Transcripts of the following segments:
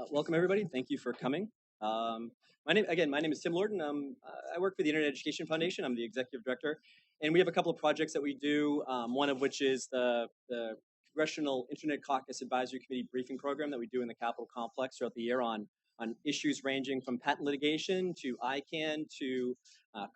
Welcome everybody. Thank you for coming. My name is Tim Lordan. I work for the Internet Education Foundation. I'm the executive director, and we have a couple of projects that we do. One of which is the Congressional Internet Caucus Advisory Committee briefing program that we do in the Capitol complex throughout the year on issues ranging from patent litigation to ICANN to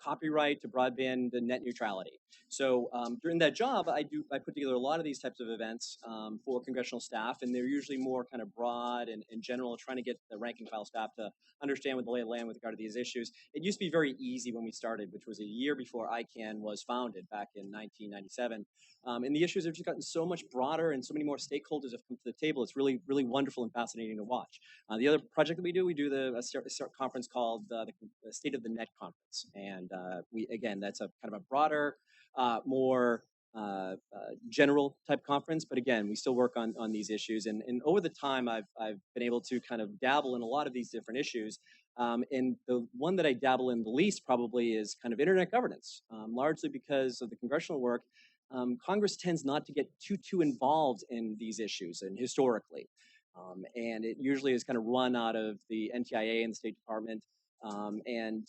copyright to broadband and net neutrality. So during that job, I put together a lot of these types of events for congressional staff, and they're usually more kind of broad and general, trying to get the rank and file staff to understand what the lay of the land with regard to these issues. It used to be very easy when we started, which was a year before ICANN was founded back in 1997. And the issues have just gotten so much broader, and so many more stakeholders have come to the table. It's really, really wonderful and fascinating to watch. The other project that we do a conference called the State of the Net Conference, and that's a kind of a broader, more general type conference, but again, we still work on these issues. And over the time, I've been able to kind of dabble in a lot of these different issues. And the one that I dabble in the least probably is kind of internet governance, largely because of the congressional work. Congress tends not to get too involved in these issues, and historically. And it usually is kind of run out of the NTIA and the State Department. And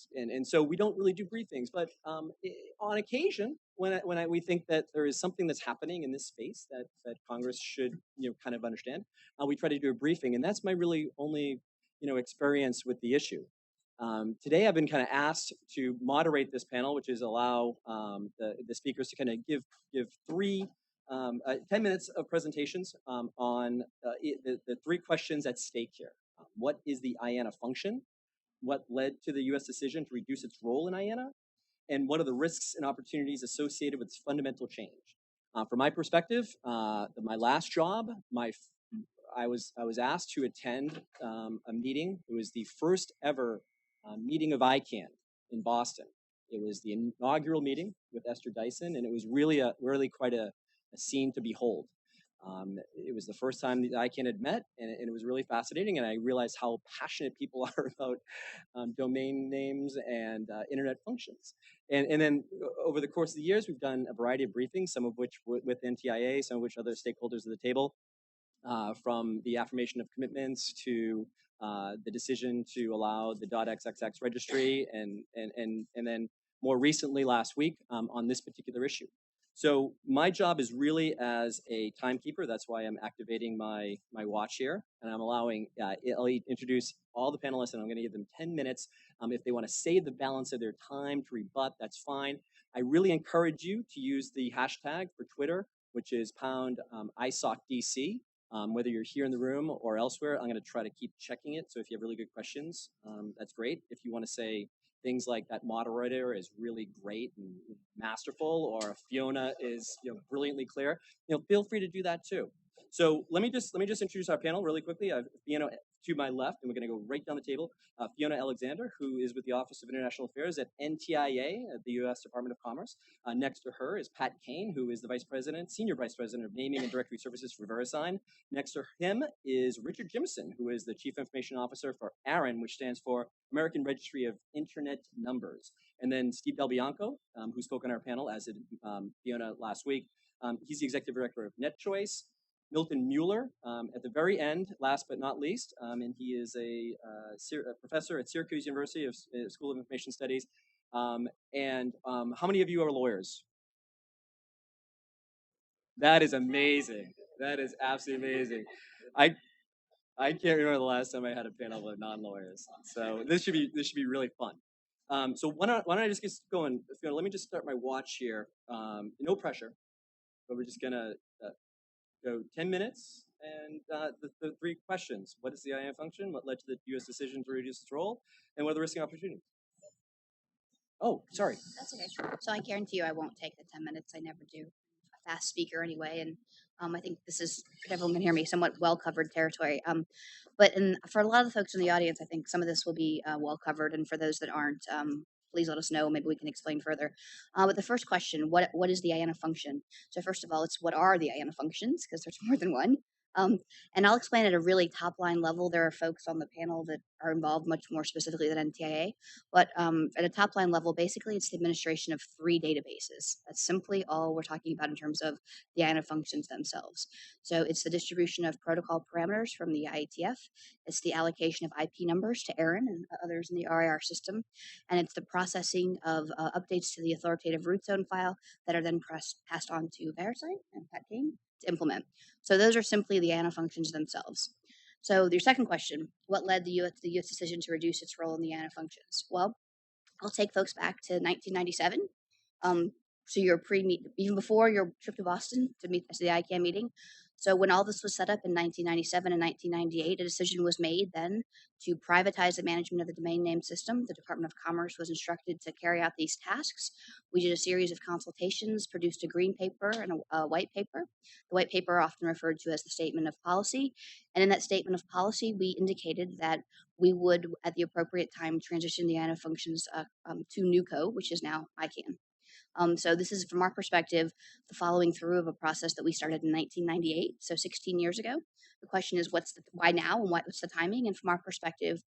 so we don't really do briefings, but on occasion, when we think that there is something that's happening in this space that Congress should kind of understand, we try to do a briefing, and that's my really only experience with the issue. Today, I've been kind of asked to moderate this panel, which is allow the speakers to kind of give 10 minutes of presentations on the three questions at stake here. What is the IANA function? What led to the U.S. decision to reduce its role in IANA? And what are the risks and opportunities associated with its fundamental change? From my perspective, my last job, I was asked to attend a meeting. It was the first ever meeting of ICANN in Boston. It was the inaugural meeting with Esther Dyson, and it was really quite a scene to behold. It was the first time that ICANN had met, and it was really fascinating, and I realized how passionate people are about domain names and internet functions. And then over the course of the years, we've done a variety of briefings, some of which with NTIA, some of which other stakeholders at the table, from the affirmation of commitments to the decision to allow the .xxx registry, and then more recently last week on this particular issue. So my job is really as a timekeeper. That's why I'm activating my watch here, and I'm allowing, I'll introduce all the panelists, and I'm going to give them 10 minutes. If they want to save the balance of their time to rebut, that's fine. I really encourage you to use the hashtag for Twitter, which is #ISOCDC. Whether you're here in the room or elsewhere, I'm going to try to keep checking it. So if you have really good questions, that's great. If you want to say things like that moderator is really great and masterful, or Fiona is brilliantly clear, feel free to do that too. So let me just introduce our panel really quickly. I have Fiona to my left, and we're going to go right down the table. Fiona Alexander, who is with the Office of International Affairs at NTIA at the U.S. Department of Commerce. Next to her is Pat Kane, who is the Senior Vice President of Naming and Directory Services for Verisign. Next to him is Richard Jimmerson, who is the Chief Information Officer for ARIN, which stands for American Registry of Internet Numbers. And then Steve DelBianco, who spoke on our panel, as did Fiona last week. He's the Executive Director of NetChoice. Milton Mueller at the very end, last but not least, and he is a professor at Syracuse University of School of Information Studies. How many of you are lawyers? That is amazing. That is absolutely amazing. I can't remember the last time I had a panel with non-lawyers, so this should be really fun. So why don't I just get going? Fiona, let me just start my watch here. No pressure, but we're just gonna go 10 minutes, and the three questions. What is the IANA function? What led to the U.S. decision to reduce its role? And what are the risks and opportunities? Oh, sorry. That's okay. So I guarantee you I won't take the 10 minutes. I never do. A fast speaker anyway, and I think this is, if everyone can hear me, somewhat well-covered territory. But for a lot of the folks in the audience, I think some of this will be well-covered, and for those that aren't, please let us know. Maybe we can explain further. But the first question, what is the IANA function? So first of all, it's what are the IANA functions, because there's more than one. And I'll explain at a really top line level. There are folks on the panel that are involved much more specifically than NTIA, but at a top line level, basically it's the administration of 3 databases. That's simply all we're talking about in terms of the IANA functions themselves. So it's the distribution of protocol parameters from the IATF, it's the allocation of IP numbers to ARIN and others in the RIR system, and it's the processing of updates to the authoritative root zone file that are then passed on to Verisign and Kane to implement. So those are simply the IANA functions themselves. So your second question, what led the U.S. decision to reduce its role in the IANA functions? Well, I'll take folks back to 1997. So you're even before your trip to Boston to meet at the ICANN meeting. So when all this was set up in 1997 and 1998, a decision was made then to privatize the management of the domain name system. The Department of Commerce was instructed to carry out these tasks. We did a series of consultations, produced a green paper and a white paper. The white paper often referred to as the statement of policy. And in that statement of policy, we indicated that we would, at the appropriate time, transition the IANA functions to NewCo, which is now ICANN. So this is, from our perspective, the following through of a process that we started in 1998, so 16 years ago. The question is, why now, and what's the timing? And from our perspective,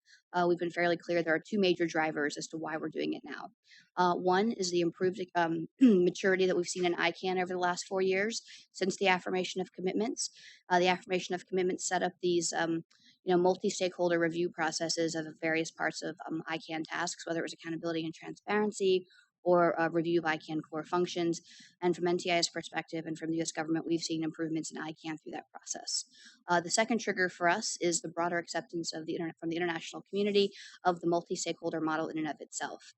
we've been fairly clear there are 2 major drivers as to why we're doing it now. One is the improved maturity that we've seen in ICANN over the last 4 years since the affirmation of commitments. The affirmation of commitments set up these multi-stakeholder review processes of various parts of ICANN tasks, whether it was accountability and transparency, or a review of ICANN core functions. And from NTIA's perspective and from the US government, we've seen improvements in ICANN through that process. The second trigger for us is the broader acceptance of the internet from the international community of the multi-stakeholder model in and of itself.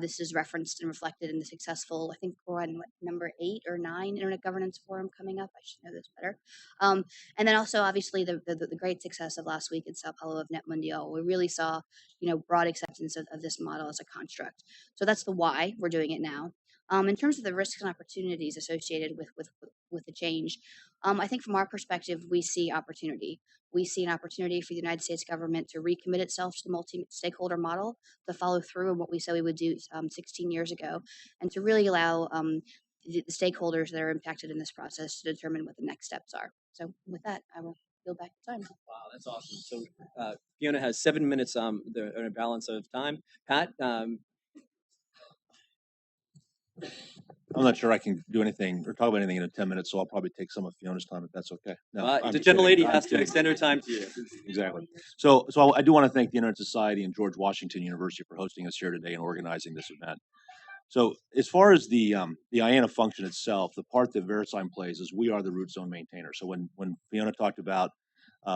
This is referenced and reflected in the successful, I think we're on number 8 or 9 Internet Governance Forum coming up. I should know this better. And then also, obviously, the great success of last week in Sao Paulo of Net Mundial. We really saw, broad acceptance of this model as a construct. So that's the why we're doing it now. In terms of the risks and opportunities associated with the change, I think from our perspective, we see opportunity. We see an opportunity for the United States government to recommit itself to the multi-stakeholder model, to follow through on what we said we would do 16 years ago, and to really allow the stakeholders that are impacted in this process to determine what the next steps are. So with that, I will yield back the time. Wow, that's awesome. So Fiona has 7 minutes on a balance of time. Pat, I'm not sure I can do anything or talk about anything in 10 minutes, so I'll probably take some of Fiona's time if that's okay. No, the gentlelady has to extend her time to you. Exactly. So I do want to thank the Internet Society and George Washington University for hosting us here today and organizing this event. So as far as the IANA function itself, the part that Verisign plays is we are the root zone maintainer. So when Fiona talked about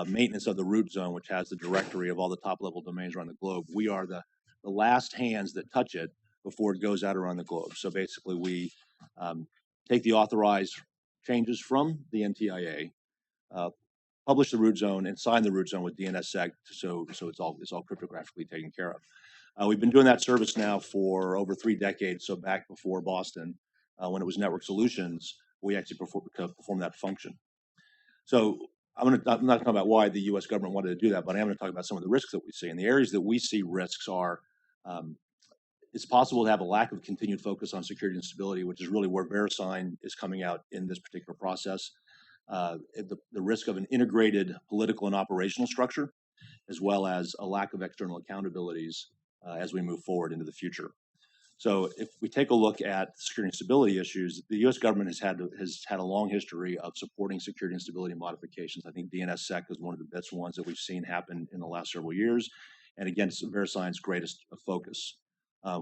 maintenance of the root zone, which has the directory of all the top-level domains around the globe, we are the last hands that touch it before it goes out around the globe. So basically, we take the authorized changes from the NTIA, publish the root zone, and sign the root zone with DNSSEC, so it's all cryptographically taken care of. We've been doing that service now for over 3 decades. So back before Boston, when it was Network Solutions, we actually perform that function. So I'm not talking about why the U.S. government wanted to do that, but I am going to talk about some of the risks that we see. And the areas that we see risks are, it's possible to have a lack of continued focus on security and stability, which is really where Verisign is coming out in this particular process. The risk of an integrated political and operational structure, as well as a lack of external accountabilities as we move forward into the future. So if we take a look at security and stability issues, the U.S. government has had a long history of supporting security and stability modifications. I think DNSSEC is one of the best ones that we've seen happen in the last several years. And again, it's Verisign's greatest focus.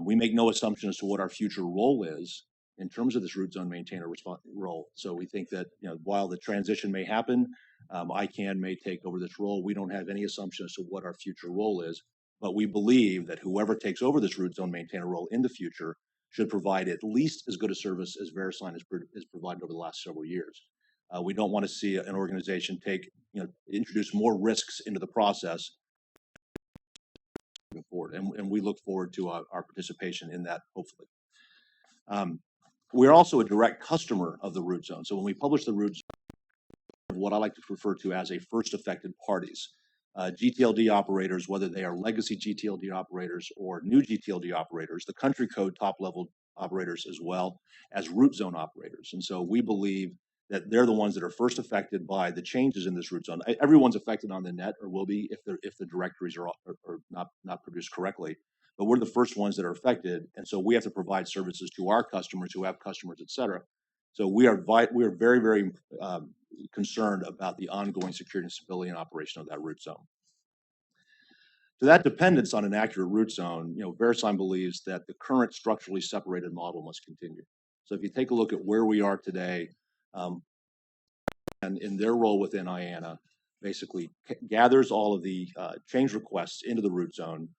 We make no assumption as to what our future role is in terms of this root zone maintainer role. So we think that while the transition may happen, ICANN may take over this role. We don't have any assumption as to what our future role is, but we believe that whoever takes over this root zone maintainer role in the future should provide at least as good a service as Verisign has provided over the last several years. We don't want to see an organization introduce more risks into the process moving forward, and we look forward to our participation in that, hopefully. We're also a direct customer of the root zone. So when we publish the root zone, what I like to refer to as a first affected parties, GTLD operators, whether they are legacy GTLD operators or new GTLD operators, the country code top level operators, as well as root zone operators. And so we believe that they're the ones that are first affected by the changes in this root zone. Everyone's affected on the net, or will be if the directories are not produced correctly. But we're the first ones that are affected, and so we have to provide services to our customers who have customers, et cetera. So we are very, very concerned about the ongoing security and stability and operation of that root zone. To that dependence on an accurate root zone, Verisign believes that the current structurally separated model must continue. So if you take a look at where we are today, and in their role within IANA, basically gathers all of the change requests into the root zone.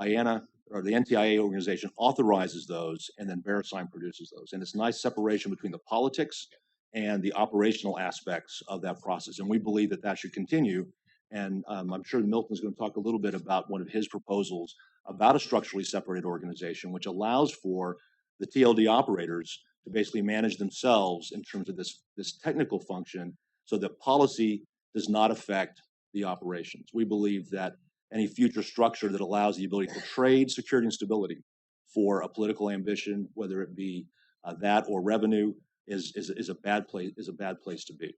IANA, or the NTIA organization, authorizes those, and then Verisign produces those. And it's a nice separation between the politics and the operational aspects of that process. And we believe that that should continue. And I'm sure Milton's going to talk a little bit about one of his proposals about a structurally separated organization, which allows for the TLD operators to basically manage themselves in terms of this technical function, so that policy does not affect the operations. We believe that any future structure that allows the ability to trade security and stability for a political ambition, whether it be that or revenue, is a bad place to be.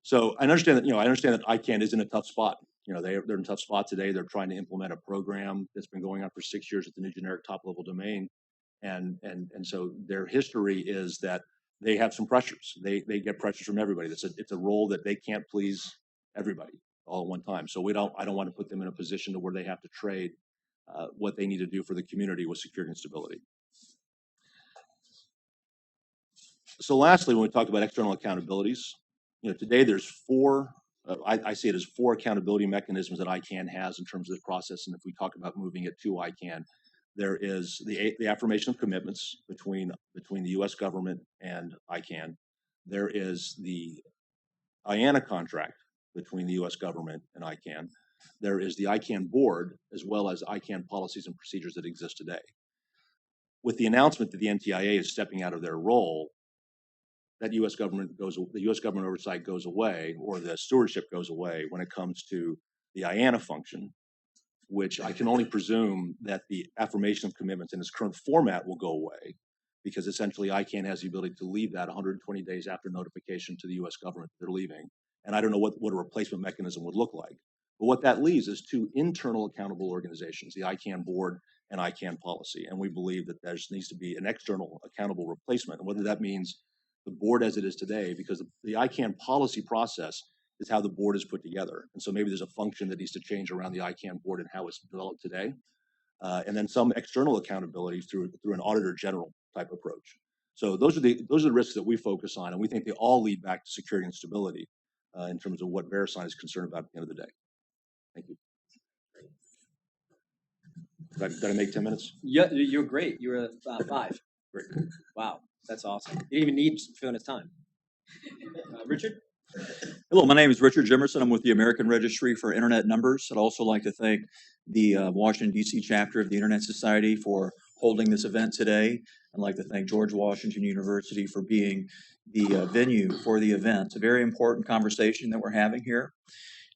So I understand that ICANN is in a tough spot. They're in a tough spot today. They're trying to implement a program that's been going on for 6 years with the new generic top-level domain, and so their history is that they have some pressures. They get pressures from everybody. It's a role that they can't please everybody all at one time. So I don't want to put them in a position to where they have to trade what they need to do for the community with security and stability. So lastly, when we talk about external accountabilities, today there's four. I see it as four accountability mechanisms that ICANN has in terms of the process. And if we talk about moving it to ICANN, there is the affirmation of commitments between the U.S. government and ICANN. There is the IANA contract between the U.S. government and ICANN. There is the ICANN board, as well as ICANN policies and procedures that exist today. With the announcement that the NTIA is stepping out of their role, that the U.S. government oversight goes away, or the stewardship goes away when it comes to the IANA function, which I can only presume that the affirmation of commitments in its current format will go away, because essentially ICANN has the ability to leave that 120 days after notification to the U.S. government that they're leaving. And I don't know what a replacement mechanism would look like. But what that leaves is two internal accountable organizations, the ICANN board and ICANN policy. And we believe that there needs to be an external accountable replacement, and whether that means the board as it is today, because the ICANN policy process is how the board is put together. And so maybe there's a function that needs to change around the ICANN board and how it's developed today. And then some external accountability through an auditor general type approach. So those are the risks that we focus on, and we think they all lead back to security and stability in terms of what Verisign is concerned about at the end of the day. Thank you. Did I make 10 minutes? Yeah, you're great. You were 5. Great. Wow, that's awesome. You didn't even need Fiona's time. Richard? Hello, my name is Richard Jimmerson. I'm with the American Registry for Internet Numbers. I'd also like to thank the Washington, D.C. chapter of the Internet Society for holding this event today. I'd like to thank George Washington University for being the venue for the event. It's a very important conversation that we're having here.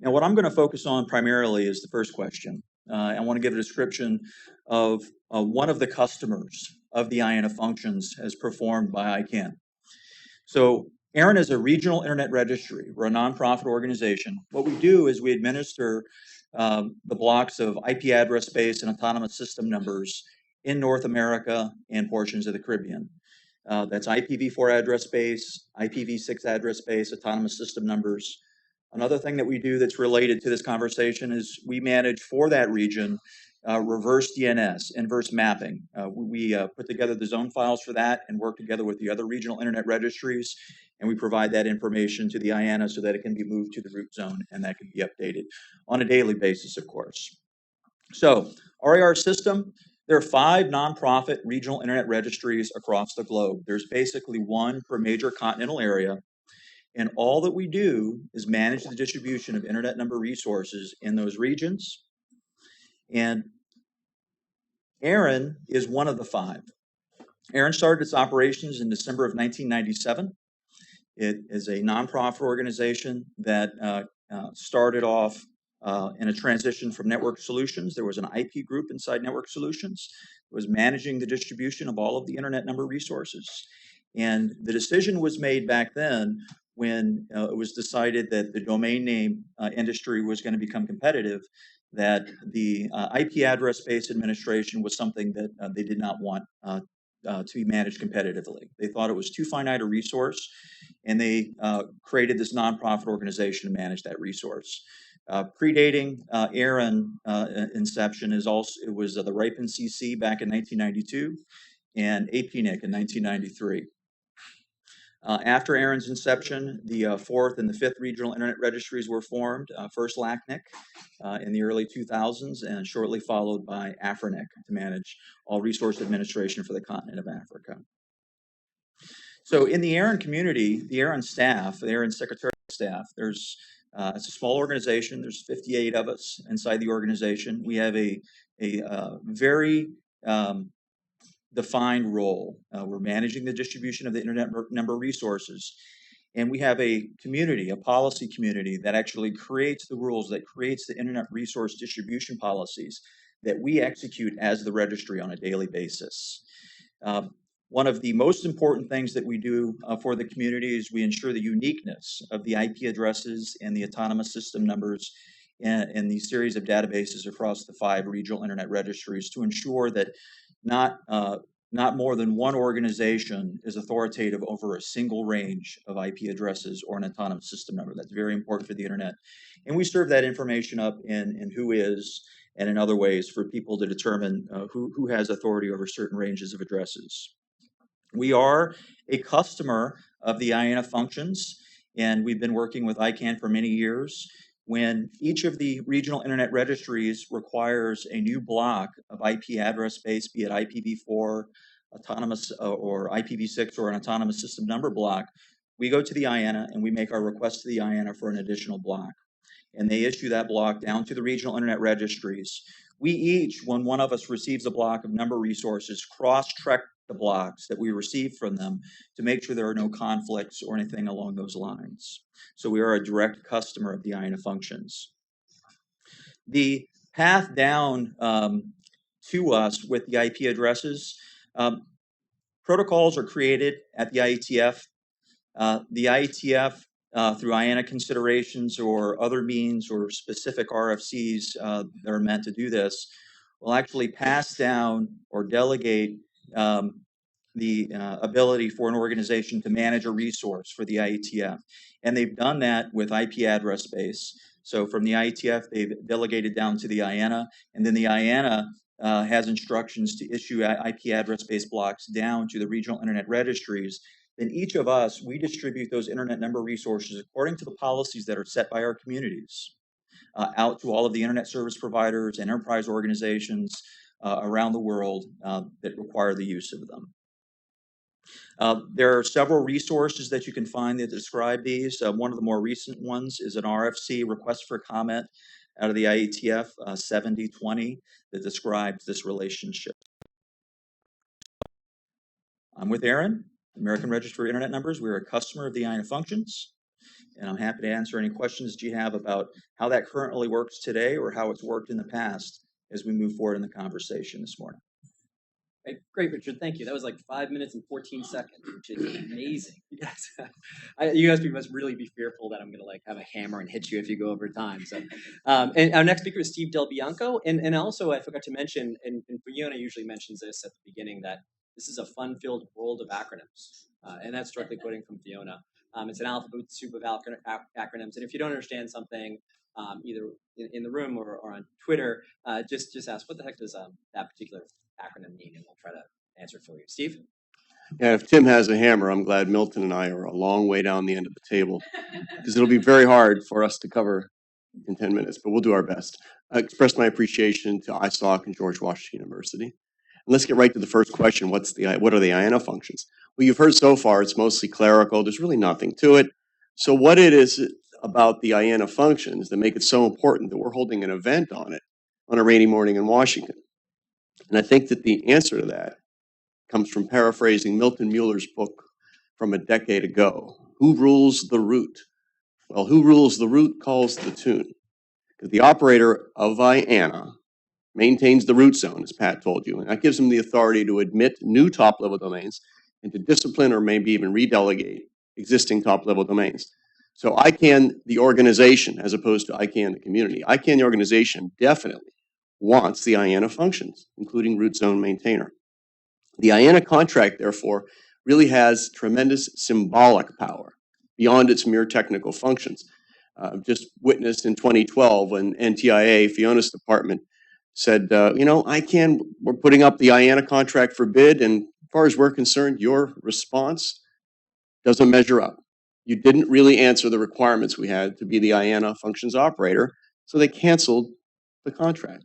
Now, what I'm going to focus on primarily is the first question. I want to give a description of one of the customers of the IANA functions as performed by ICANN. So ARIN is a regional internet registry. We're a nonprofit organization. What we do is we administer the blocks of IP address space and autonomous system numbers in North America and portions of the Caribbean. That's IPv4 address space, IPv6 address space, autonomous system numbers. Another thing that we do that's related to this conversation is we manage for that region reverse DNS, inverse mapping. We put together the zone files for that and work together with the other regional internet registries, and we provide that information to the IANA so that it can be moved to the root zone and that can be updated on a daily basis, of course. So, RAR system, there are 5 nonprofit regional internet registries across the globe. There's basically one per major continental area, and all that we do is manage the distribution of internet number resources in those regions. And ARIN is one of the 5. ARIN started its operations in December of 1997. It is a nonprofit organization that started off in a transition from Network Solutions. There was an IP group inside Network Solutions that was managing the distribution of all of the internet number resources. And the decision was made back then when it was decided that the domain name industry was going to become competitive, that the IP address-based administration was something that they did not want to be managed competitively. They thought it was too finite a resource, and they created this nonprofit organization to manage that resource. Predating ARIN inception it was the Ripen CC back in 1992 and APNIC in 1993. After ARIN's inception, the 4th and the 5th regional internet registries were formed, first LACNIC in the early 2000s, and shortly followed by AFRINIC to manage all resource administration for the continent of Africa. So in the ARIN community, the ARIN staff, the ARIN secretariat staff, it's a small organization. There's 58 of us inside the organization. We have a very defined role. We're managing the distribution of the internet number resources. And we have a community, a policy community that actually creates the rules, that creates the internet resource distribution policies that we execute as the registry on a daily basis. One of the most important things that we do for the community is we ensure the uniqueness of the IP addresses and the autonomous system numbers in the series of databases across the 5 regional internet registries to ensure that not more than one organization is authoritative over a single range of IP addresses or an autonomous system number. That's very important for the internet. And we serve that information up in WHOIS and in other ways for people to determine who has authority over certain ranges of addresses. We are a customer of the IANA functions, and we've been working with ICANN for many years. When each of the regional internet registries requires a new block of IP address space, be it IPv4, autonomous or IPv6 or an autonomous system number block, we go to the IANA and we make our request to the IANA for an additional block. And they issue that block down to the regional internet registries. We each, when one of us receives a block of number resources, cross-check the blocks that we receive from them to make sure there are no conflicts or anything along those lines. So we are a direct customer of the IANA functions. The path down to us with the IP addresses, protocols are created at the IETF. The IETF, through IANA considerations or other means or specific RFCs that are meant to do this, will actually pass down or delegate the ability for an organization to manage a resource for the IETF. And they've done that with IP address space. So from the IETF, they've delegated down to the IANA, and then the IANA has instructions to issue IP address space blocks down to the regional internet registries. Then each of us, we distribute those internet number resources according to the policies that are set by our communities out to all of the internet service providers and enterprise organizations around the world that require the use of them. There are several resources that you can find that describe these. One of the more recent ones is an RFC, request for comment, out of the IETF 7020 that describes this relationship. I'm with ARIN, American Registry for Internet Numbers. We're a customer of the IANA functions, and I'm happy to answer any questions that you have about how that currently works today or how it's worked in the past as we move forward in the conversation this morning. Okay, great, Richard. Thank you. That was like 5 minutes and 14 seconds, which is amazing. You guys must really be fearful that I'm going to like have a hammer and hit you if you go over time. So, and our next speaker is Steve DelBianco, and also I forgot to mention, and Fiona usually mentions this at the beginning, that this is a fun-filled world of acronyms, and that's directly quoting from Fiona. It's an alphabet soup of acronyms, and if you don't understand something, either in the room or on Twitter, just ask, what the heck does that particular acronym mean, and we'll try to answer for you. Steve? Yeah, if Tim has a hammer, I'm glad Milton and I are a long way down the end of the table, because it'll be very hard for us to cover in 10 minutes, but we'll do our best. I express my appreciation to ISOC and George Washington University. And let's get right to the first question. What are the IANA functions? Well, you've heard so far, it's mostly clerical. There's really nothing to it. So what it is about the IANA functions that make it so important that we're holding an event on it on a rainy morning in Washington? And I think that the answer to that comes from paraphrasing Milton Mueller's book from a decade ago. Who rules the root? Well, who rules the root calls the tune. Because the operator of IANA maintains the root zone, as Pat told you, and that gives him the authority to admit new top-level domains and to discipline or maybe even redelegate existing top-level domains. So ICANN, the organization, as opposed to ICANN, the community. ICANN, the organization, definitely wants the IANA functions, including root zone maintainer. The IANA contract, therefore, really has tremendous symbolic power beyond its mere technical functions. Just witnessed in 2012 when NTIA, Fiona's department, said, ICANN, we're putting up the IANA contract for bid, and as far as we're concerned, your response doesn't measure up. You didn't really answer the requirements we had to be the IANA functions operator, so they canceled the contract.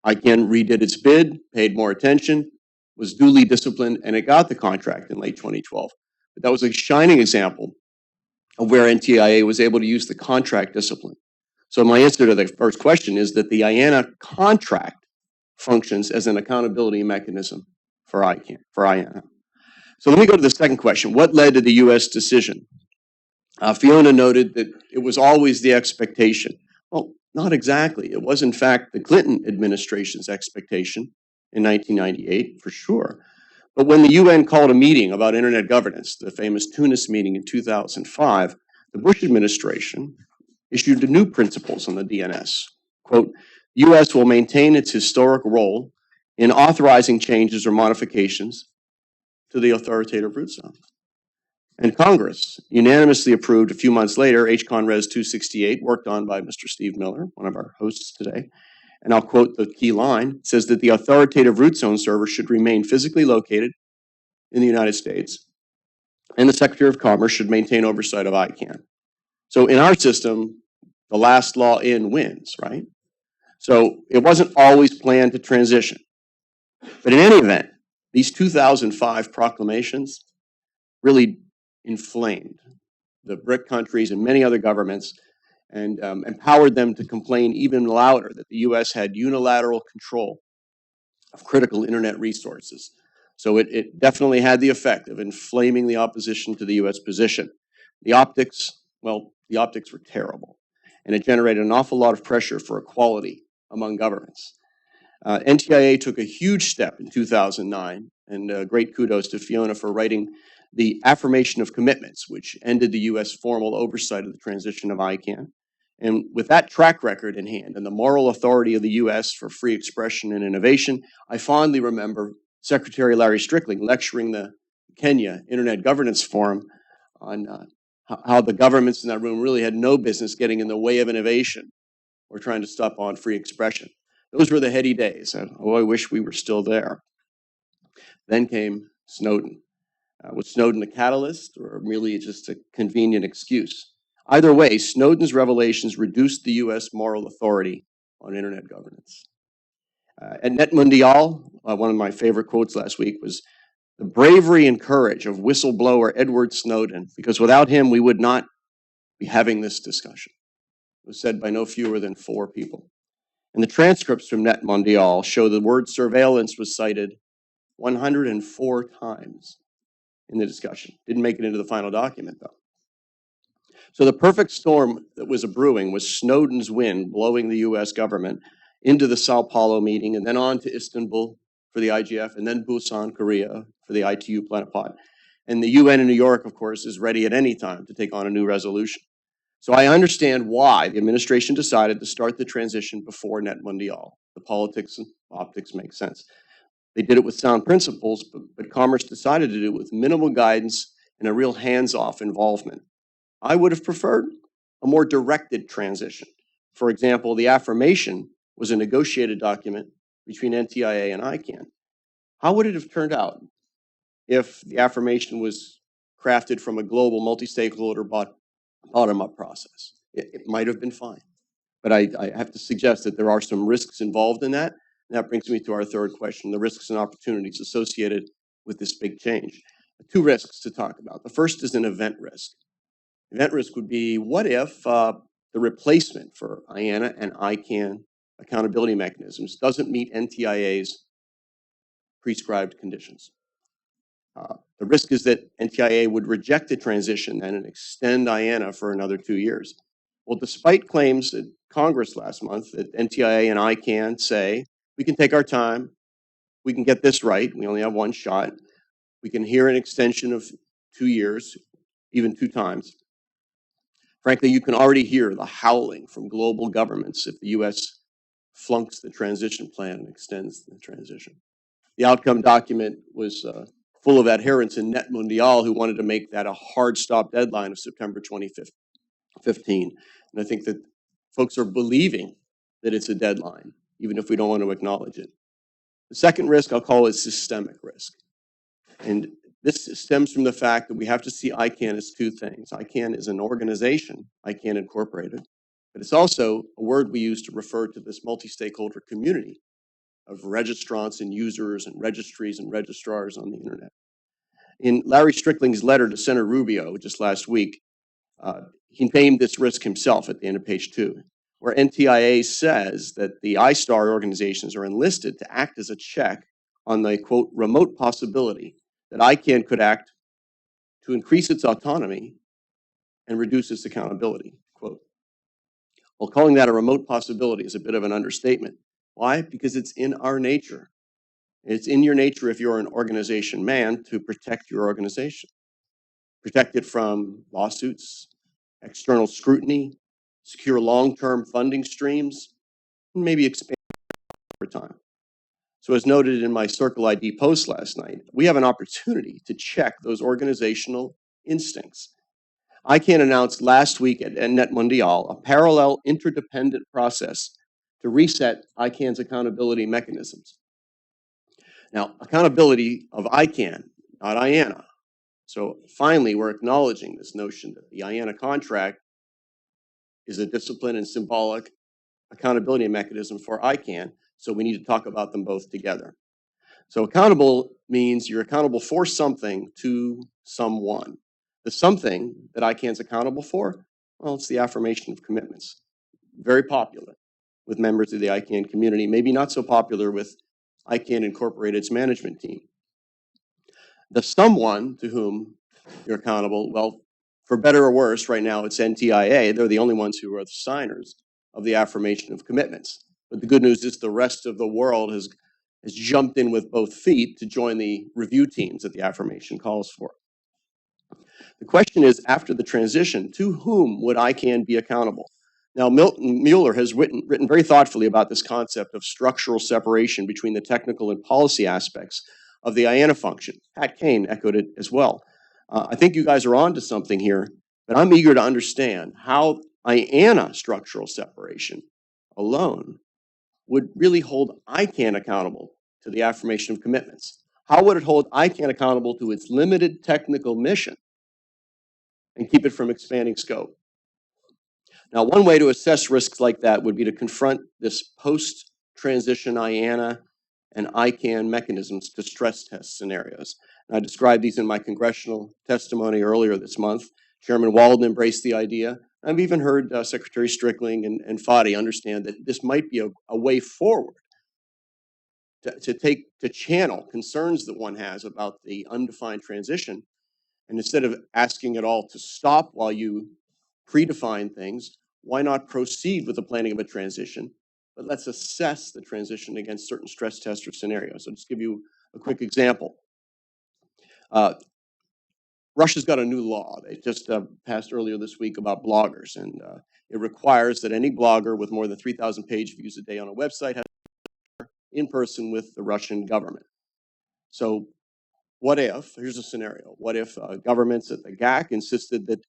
ICANN redid its bid, paid more attention, was duly disciplined, and it got the contract in late 2012. But that was a shining example of where NTIA was able to use the contract discipline. So my answer to the first question is that the IANA contract functions as an accountability mechanism for IANA. So let me go to the second question. What led to the U.S. decision? Fiona noted that it was always the expectation. Well, not exactly. It was, in fact, the Clinton administration's expectation in 1998, for sure. But when the UN called a meeting about internet governance, the famous Tunis meeting in 2005, the Bush administration issued new principles on the DNS. Quote, U.S. will maintain its historic role in authorizing changes or modifications to the authoritative root zone. And Congress unanimously approved a few months later HCON Res 268, worked on by Mr. Steve Miller, one of our hosts today. And I'll quote the key line. It says that the authoritative root zone server should remain physically located in the United States, and the Secretary of Commerce should maintain oversight of ICANN. So in our system, the last law in wins, right? So it wasn't always planned to transition. But in any event, these 2005 proclamations really inflamed the BRIC countries and many other governments and empowered them to complain even louder that the U.S. had unilateral control of critical internet resources. So it definitely had the effect of inflaming the opposition to the U.S. position. The optics were terrible, and it generated an awful lot of pressure for equality among governments. NTIA took a huge step in 2009, and great kudos to Fiona for writing the Affirmation of Commitments, which ended the U.S. formal oversight of the transition of ICANN. And with that track record in hand and the moral authority of the U.S. for free expression and innovation, I fondly remember Secretary Larry Strickling lecturing the Kenya Internet Governance Forum on how the governments in that room really had no business getting in the way of innovation or trying to stop on free expression. Those were the heady days. I wish we were still there. Then came Snowden. Was Snowden a catalyst or merely just a convenient excuse? Either way, Snowden's revelations reduced the U.S. moral authority on internet governance. At NetMundial, one of my favorite quotes last week was, the bravery and courage of whistleblower Edward Snowden, because without him, we would not be having this discussion. It was said by no fewer than 4 people. And the transcripts from NetMundial show the word surveillance was cited 104 times in the discussion. Didn't make it into the final document, though. So the perfect storm that was a brewing was Snowden's wind blowing the U.S. government into the Sao Paulo meeting and then on to Istanbul for the IGF and then Busan, Korea for the ITU Plenipot. And the UN in New York, of course, is ready at any time to take on a new resolution. So I understand why the administration decided to start the transition before NetMundial. The politics and optics make sense. They did it with sound principles, but Commerce decided to do it with minimal guidance and a real hands-off involvement. I would have preferred a more directed transition. For example, the affirmation was a negotiated document between NTIA and ICANN. How would it have turned out if the affirmation was crafted from a global multi-stakeholder bottom-up process? It might have been fine. But I have to suggest that there are some risks involved in that. And that brings me to our third question, the risks and opportunities associated with this big change. 2 risks to talk about. The first is an event risk. Event risk would be, what if the replacement for IANA and ICANN accountability mechanisms doesn't meet NTIA's prescribed conditions? The risk is that NTIA would reject the transition and extend IANA for another 2 years. Well, despite claims at Congress last month that NTIA and ICANN say, we can take our time, we can get this right, we only have one shot, We can hear an extension of 2 years, even 2 times. Frankly, you can already hear the howling from global governments if the U.S. flunks the transition plan and extends the transition. The outcome document was full of adherents in NetMundial who wanted to make that a hard stop deadline of September 2015. And I think that folks are believing that it's a deadline, even if we don't want to acknowledge it. The second risk I'll call is systemic risk. And this stems from the fact that we have to see ICANN as 2 things. ICANN is an organization, ICANN Incorporated, but it's also a word we use to refer to this multi-stakeholder community of registrants and users and registries and registrars on the internet. In Larry Strickling's letter to Senator Rubio just last week, he named this risk himself at the end of page 2, where NTIA says that the ISTAR organizations are enlisted to act as a check on the, quote, remote possibility that ICANN could act to increase its autonomy and reduce its accountability, quote. Well, calling that a remote possibility is a bit of an understatement. Why? Because it's in our nature. It's in your nature if you're an organization man to protect your organization. Protect it from lawsuits, external scrutiny, secure long-term funding streams, and maybe expand over time. So as noted in my Circle ID post last night, we have an opportunity to check those organizational instincts. ICANN announced last week at NetMundial a parallel interdependent process to reset ICANN's accountability mechanisms. Now, accountability of ICANN, not IANA. So finally, we're acknowledging this notion that the IANA contract is a discipline and symbolic accountability mechanism for ICANN, so we need to talk about them both together. So accountable means you're accountable for something to someone. The something that ICANN's accountable for, well, it's the affirmation of commitments. Very popular with members of the ICANN community, maybe not so popular with ICANN Incorporated's management team. The someone to whom you're accountable, well, for better or worse, right now it's NTIA. They're the only ones who are the signers of the affirmation of commitments. But the good news is the rest of the world has jumped in with both feet to join the review teams that the affirmation calls for. The question is, after the transition, to whom would ICANN be accountable? Now, Milton Mueller has written very thoughtfully about this concept of structural separation between the technical and policy aspects of the IANA function. Pat Kane echoed it as well. I think you guys are onto something here, but I'm eager to understand how IANA structural separation alone would really hold ICANN accountable to the affirmation of commitments. How would it hold ICANN accountable to its limited technical mission and keep it from expanding scope? Now, one way to assess risks like that would be to confront this post-transition IANA and ICANN mechanisms to stress test scenarios. And I described these in my congressional testimony earlier this month. Chairman Walden embraced the idea. I've even heard Secretary Strickling and Fadi understand that this might be a way forward to channel concerns that one has about the undefined transition. And instead of asking it all to stop while you predefine things, why not proceed with the planning of a transition? But let's assess the transition against certain stress test or scenarios. I'll just give you a quick example. Russia's got a new law. They just passed earlier this week about bloggers, and it requires that any blogger with more than 3,000 page views a day on a website has to be in person with the Russian government. So what if, here's a scenario, what if governments at the GAC insisted that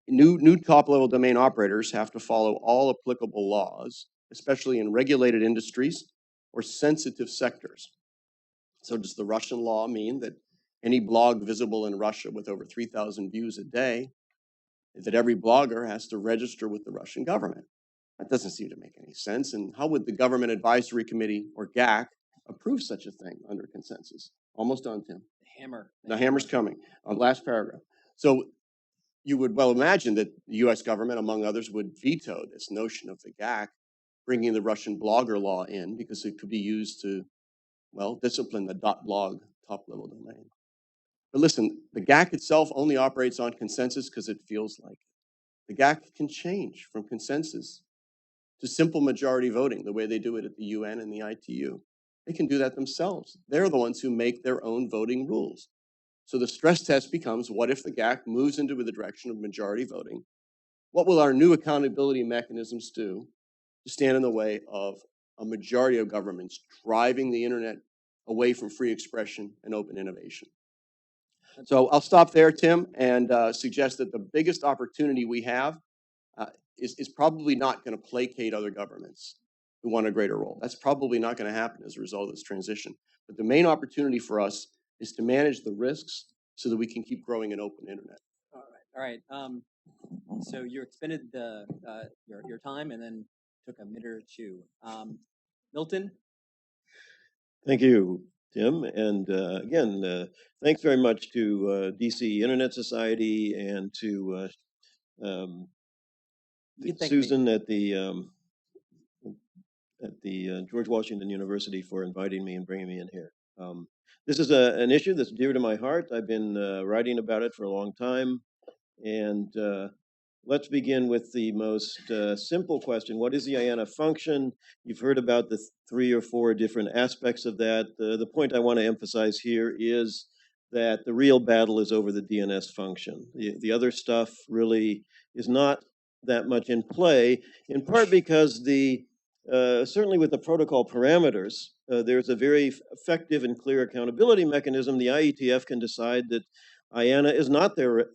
new top-level domain operators have to follow all applicable laws, especially in regulated industries or sensitive sectors? So does the Russian law mean that any blog visible in Russia with over 3,000 views a day, that every blogger has to register with the Russian government? That doesn't seem to make any sense. And how would the Government Advisory Committee, or GAC, approve such a thing under consensus? Almost done, Tim. The hammer's coming. Last paragraph. So you would well imagine that the U.S. government, among others, would veto this notion of the GAC bringing the Russian blogger law in because it could be used to, well, discipline the .blog top-level domain. But listen, the GAC itself only operates on consensus because it feels like it. The GAC can change from consensus to simple majority voting, the way they do it at the UN and the ITU. They can do that themselves. They're the ones who make their own voting rules. So the stress test becomes, what if the GAC moves into the direction of majority voting? What will our new accountability mechanisms do to stand in the way of a majority of governments driving the internet away from free expression and open innovation? So I'll stop there, Tim, and suggest that the biggest opportunity we have is probably not going to placate other governments who want a greater role. That's probably not going to happen as a result of this transition. But the main opportunity for us is to manage the risks so that we can keep growing an open internet. All right. So you expended your time and then took a minute or two. Milton? Thank you, Tim. And again, thanks very much to DC Internet Society and to You can thank me. Susan at the George Washington University for inviting me and bringing me in here. This is an issue that's dear to my heart. I've been writing about it for a long time. And let's begin with the most simple question. What is the IANA function? You've heard about the 3 or 4 different aspects of that. The point I want to emphasize here is that the real battle is over the DNS function. The other stuff really is not that much in play, in part because certainly with the protocol parameters, there's a very effective and clear accountability mechanism. The IETF can decide that IANA is not their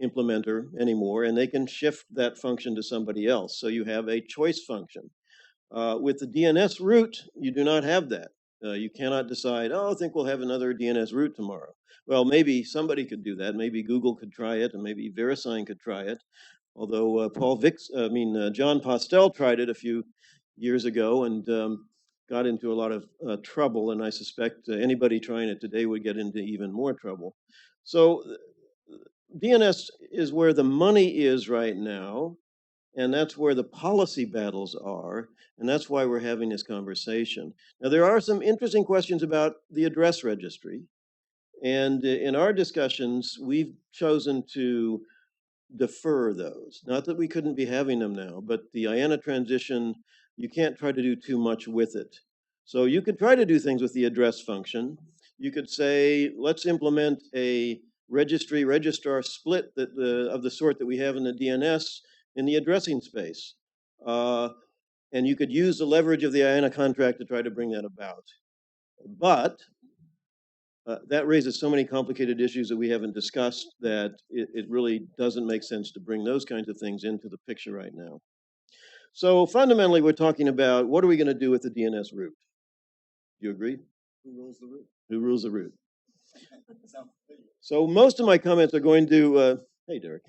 implementer anymore, and they can shift that function to somebody else. So you have a choice function. With the DNS route, you do not have that. You cannot decide, oh, I think we'll have another DNS route tomorrow. Well, maybe somebody could do that. Maybe Google could try it, and maybe Verisign could try it. Although John Postel tried it a few years ago and got into a lot of trouble, and I suspect anybody trying it today would get into even more trouble. So DNS is where the money is right now, and that's where the policy battles are, and that's why we're having this conversation. Now, there are some interesting questions about the address registry, and in our discussions, we've chosen to defer those. Not that we couldn't be having them now, but the IANA transition, you can't try to do too much with it. So you could try to do things with the address function. You could say, let's implement a registrar split of the sort that we have in the DNS in the addressing space. And you could use the leverage of the IANA contract to try to bring that about. But that raises so many complicated issues that we haven't discussed that it really doesn't make sense to bring those kinds of things into the picture right now. So fundamentally, we're talking about what are we going to do with the DNS route? Do you agree? Who rules the route? Who rules the route? So most of my comments are going to, hey Derek,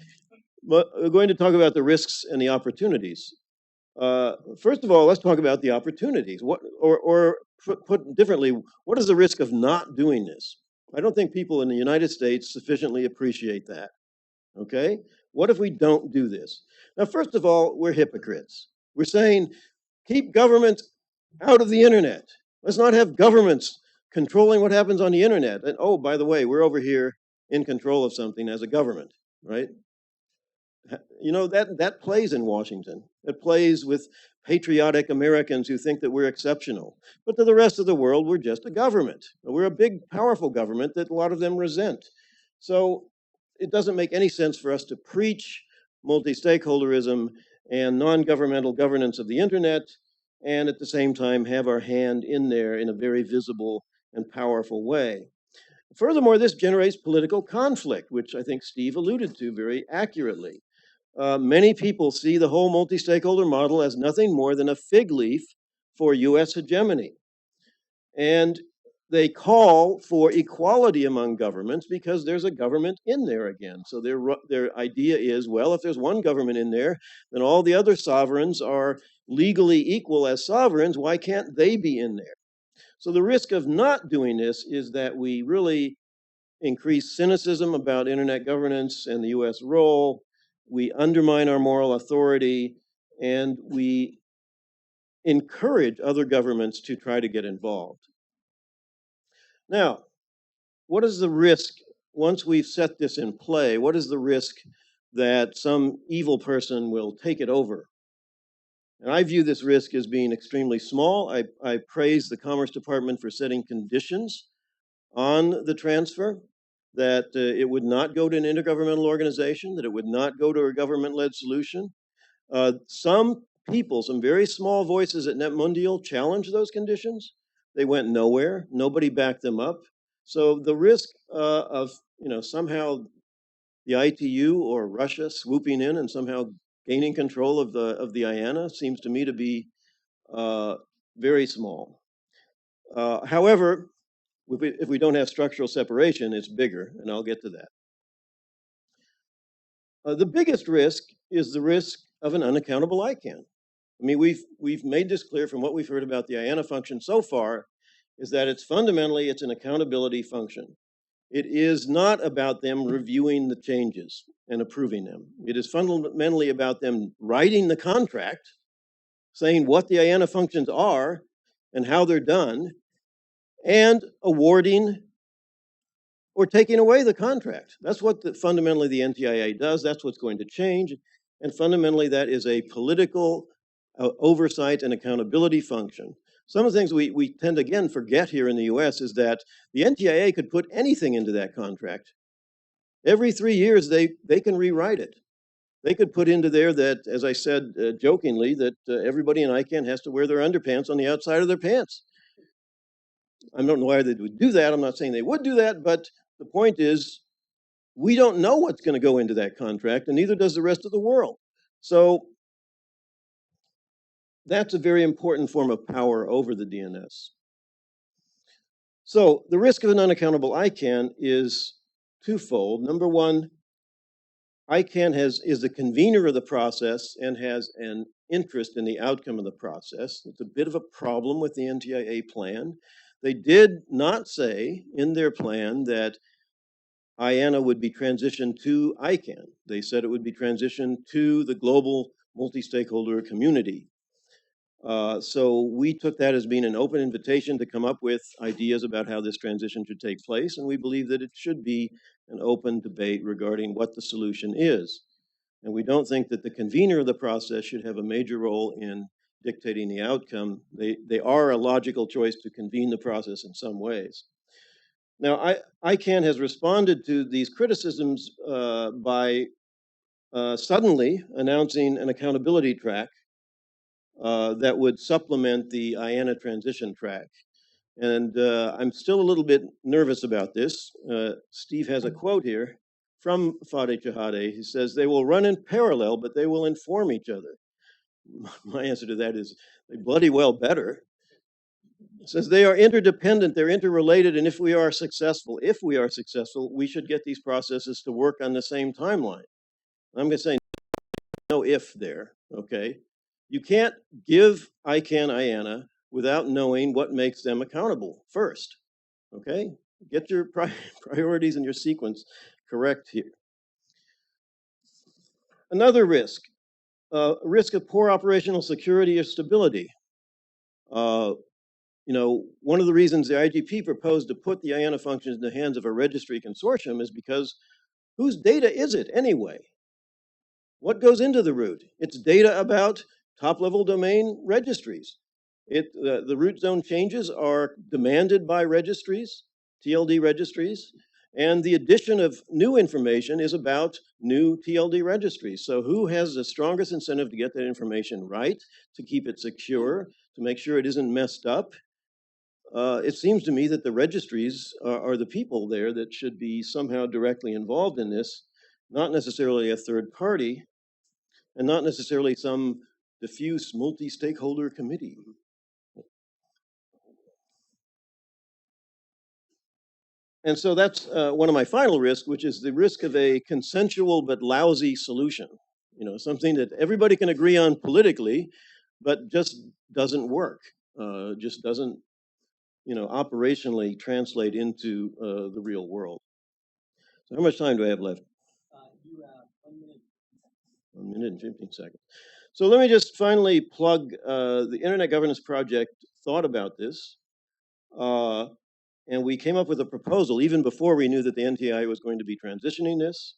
are going to talk about the risks and the opportunities. First of all, let's talk about the opportunities. Or put differently, what is the risk of not doing this? I don't think people in the United States sufficiently appreciate that. Okay? What if we don't do this? Now, first of all, we're hypocrites. We're saying, keep government out of the internet. Let's not have governments controlling what happens on the internet. And oh, by the way, we're over here in control of something as a government, right? You know, that plays in Washington. It plays with patriotic Americans who think that we're exceptional. But to the rest of the world, we're just a government. We're a big, powerful government that a lot of them resent. So it doesn't make any sense for us to preach multi-stakeholderism and non-governmental governance of the internet, and at the same time have our hand in there in a very visible and powerful way. Furthermore, this generates political conflict, which I think Steve alluded to very accurately. Many people see the whole multi-stakeholder model as nothing more than a fig leaf for US hegemony. And they call for equality among governments because there's a government in there again. So their idea is, well, if there's one government in there, then all the other sovereigns are legally equal as sovereigns. Why can't they be in there? So the risk of not doing this is that we really increase cynicism about internet governance and the US role. We undermine our moral authority, and we encourage other governments to try to get involved. Now, what is the risk, once we've set this in play, what is the risk that some evil person will take it over? And I view this risk as being extremely small. I praise the Commerce Department for setting conditions on the transfer, that it would not go to an intergovernmental organization, that it would not go to a government-led solution. Some people, some very small voices at NetMundial challenged those conditions. They went nowhere. Nobody backed them up. So the risk of somehow the ITU or Russia swooping in and somehow gaining control of the IANA seems to me to be very small. However, if we don't have structural separation, it's bigger, and I'll get to that. The biggest risk is the risk of an unaccountable ICANN. I mean, we've made this clear from what we've heard about the IANA function so far, is that it's fundamentally an accountability function. It is not about them reviewing the changes and approving them. It is fundamentally about them writing the contract, saying what the IANA functions are and how they're done, and awarding or taking away the contract. That's what fundamentally the NTIA does. That's what's going to change. And fundamentally, that is a political oversight and accountability function. Some of the things we tend to, again, forget here in the US is that the NTIA could put anything into that contract. Every 3 years, they can rewrite it. They could put into there that, as I said jokingly, that everybody in ICANN has to wear their underpants on the outside of their pants. I don't know why they would do that. I'm not saying they would do that, but the point is, we don't know what's going to go into that contract, and neither does the rest of the world. So that's a very important form of power over the DNS. So the risk of an unaccountable ICANN is twofold. Number one, ICANN is the convener of the process and has an interest in the outcome of the process. It's a bit of a problem with the NTIA plan. They did not say in their plan that IANA would be transitioned to ICANN. They said it would be transitioned to the global multi-stakeholder community. So we took that as being an open invitation to come up with ideas about how this transition should take place, and we believe that it should be an open debate regarding what the solution is. And we don't think that the convener of the process should have a major role in dictating the outcome. They are a logical choice to convene the process in some ways. Now, ICANN has responded to these criticisms by suddenly announcing an accountability track that would supplement the IANA transition track. And I'm still a little bit nervous about this. Steve has a quote here from Fadi Chahade. He says, "They will run in parallel, but they will inform each other." My answer to that is, they bloody well better. It says they are interdependent, they're interrelated, and if we are successful, we should get these processes to work on the same timeline. I'm going to say no if there, okay? You can't give ICANN IANA without knowing what makes them accountable first, okay? Get your priorities and your sequence correct here. Another risk of poor operational security or stability. One of the reasons the IGP proposed to put the IANA functions in the hands of a registry consortium is because whose data is it anyway? What goes into the root? It's data about top-level domain registries. The root zone changes are demanded by registries, TLD registries, and the addition of new information is about new TLD registries. So who has the strongest incentive to get that information right, to keep it secure, to make sure it isn't messed up? It seems to me that the registries are the people there that should be somehow directly involved in this, not necessarily a third party, and not necessarily some diffuse multi-stakeholder committee. And so that's one of my final risks, which is the risk of a consensual but lousy solution. Something that everybody can agree on politically, but just doesn't work, just doesn't operationally translate into the real world. So how much time do I have left? You have 1 minute. 1 minute and 15 seconds. So let me just finally plug the Internet Governance Project thought about this. And we came up with a proposal even before we knew that the NTIA was going to be transitioning this.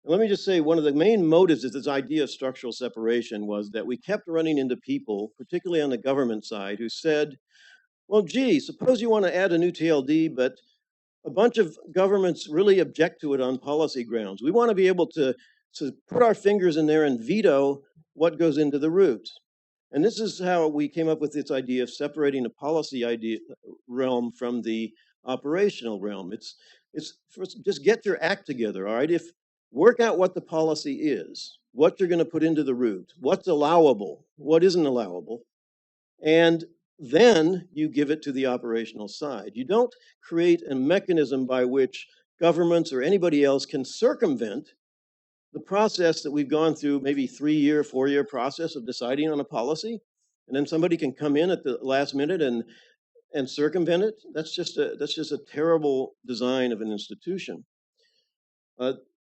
And let me just say, one of the main motives of this idea of structural separation was that we kept running into people, particularly on the government side, who said, well, gee, suppose you want to add a new TLD, but a bunch of governments really object to it on policy grounds. We want to be able to put our fingers in there and veto what goes into the root. And this is how we came up with this idea of separating the policy realm from the operational realm. It's first, just get your act together, all right? Work out what the policy is, what you're going to put into the root, what's allowable, what isn't allowable, and then you give it to the operational side. You don't create a mechanism by which governments or anybody else can circumvent the process that we've gone through, maybe 3-year, 4-year process of deciding on a policy, and then somebody can come in at the last minute and circumvent it. That's just a terrible design of an institution.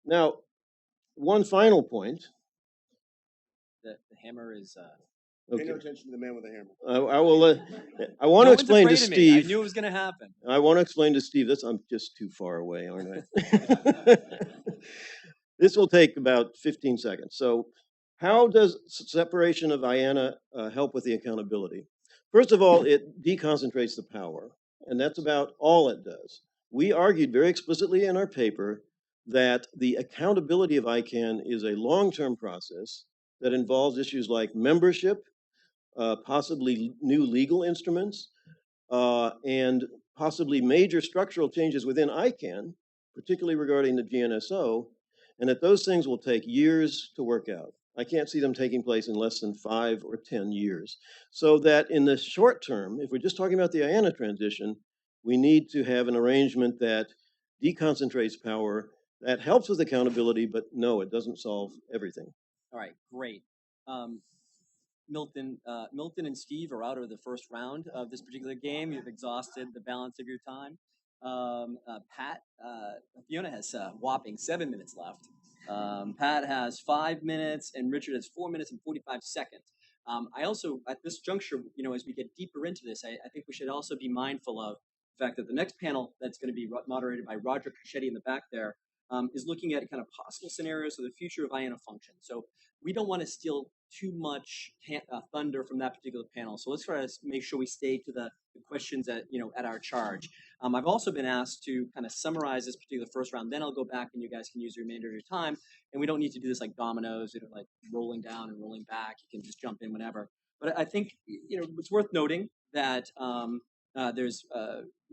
Now, one final point. The hammer is. Pay no Okay. attention to the man with the hammer. I will. I want to No one's explain to afraid of me. I Steve. knew it was going to happen. I want to explain to Steve this. I'm just too far away, aren't I? This will take about 15 seconds. So, how does separation of IANA help with the accountability? First of all, it deconcentrates the power, and that's about all it does. We argued very explicitly in our paper that the accountability of ICANN is a long-term process that involves issues like membership, possibly new legal instruments, and possibly major structural changes within ICANN, particularly regarding the GNSO, and that those things will take years to work out. I can't see them taking place in less than 5 or 10 years. So that in the short term, if we're just talking about the IANA transition, we need to have an arrangement that deconcentrates power, that helps with accountability, but no, it doesn't solve everything. All right, great. Milton and Steve are out of the first round of this particular game. You've exhausted the balance of your time. Fiona has a whopping 7 minutes left. Pat has 5 minutes, and Richard has 4 minutes and 45 seconds. I also, at this juncture, as we get deeper into this, I think we should also be mindful of the fact that the next panel that's going to be moderated by Roger Crescetti in the back there is looking at kind of possible scenarios for the future of IANA Function. So we don't want to steal too much thunder from that particular panel. So let's try to make sure we stay to the questions at our charge. I've also been asked to kind of summarize this particular first round. Then I'll go back and you guys can use the remainder of your time. And we don't need to do this like dominoes, like rolling down and rolling back. You can just jump in whenever. But I think it's worth noting that there's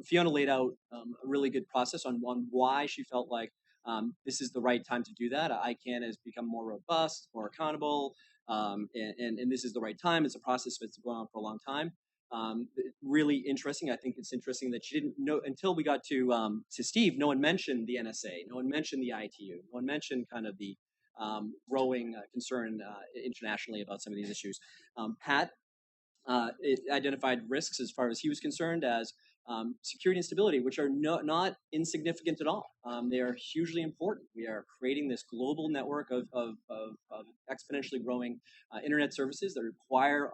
Fiona laid out a really good process on why she felt like this is the right time to do that. ICANN has become more robust, more accountable, and this is the right time. It's a process that's going on for a long time. Really interesting. I think it's interesting that she didn't know until we got to Steve. No one mentioned the NSA. No one mentioned the ITU. No one mentioned kind of the growing concern internationally about some of these issues. Pat it identified risks as far as he was concerned as security and stability, which are not insignificant at all. They are hugely important. We are creating this global network of exponentially growing internet services that require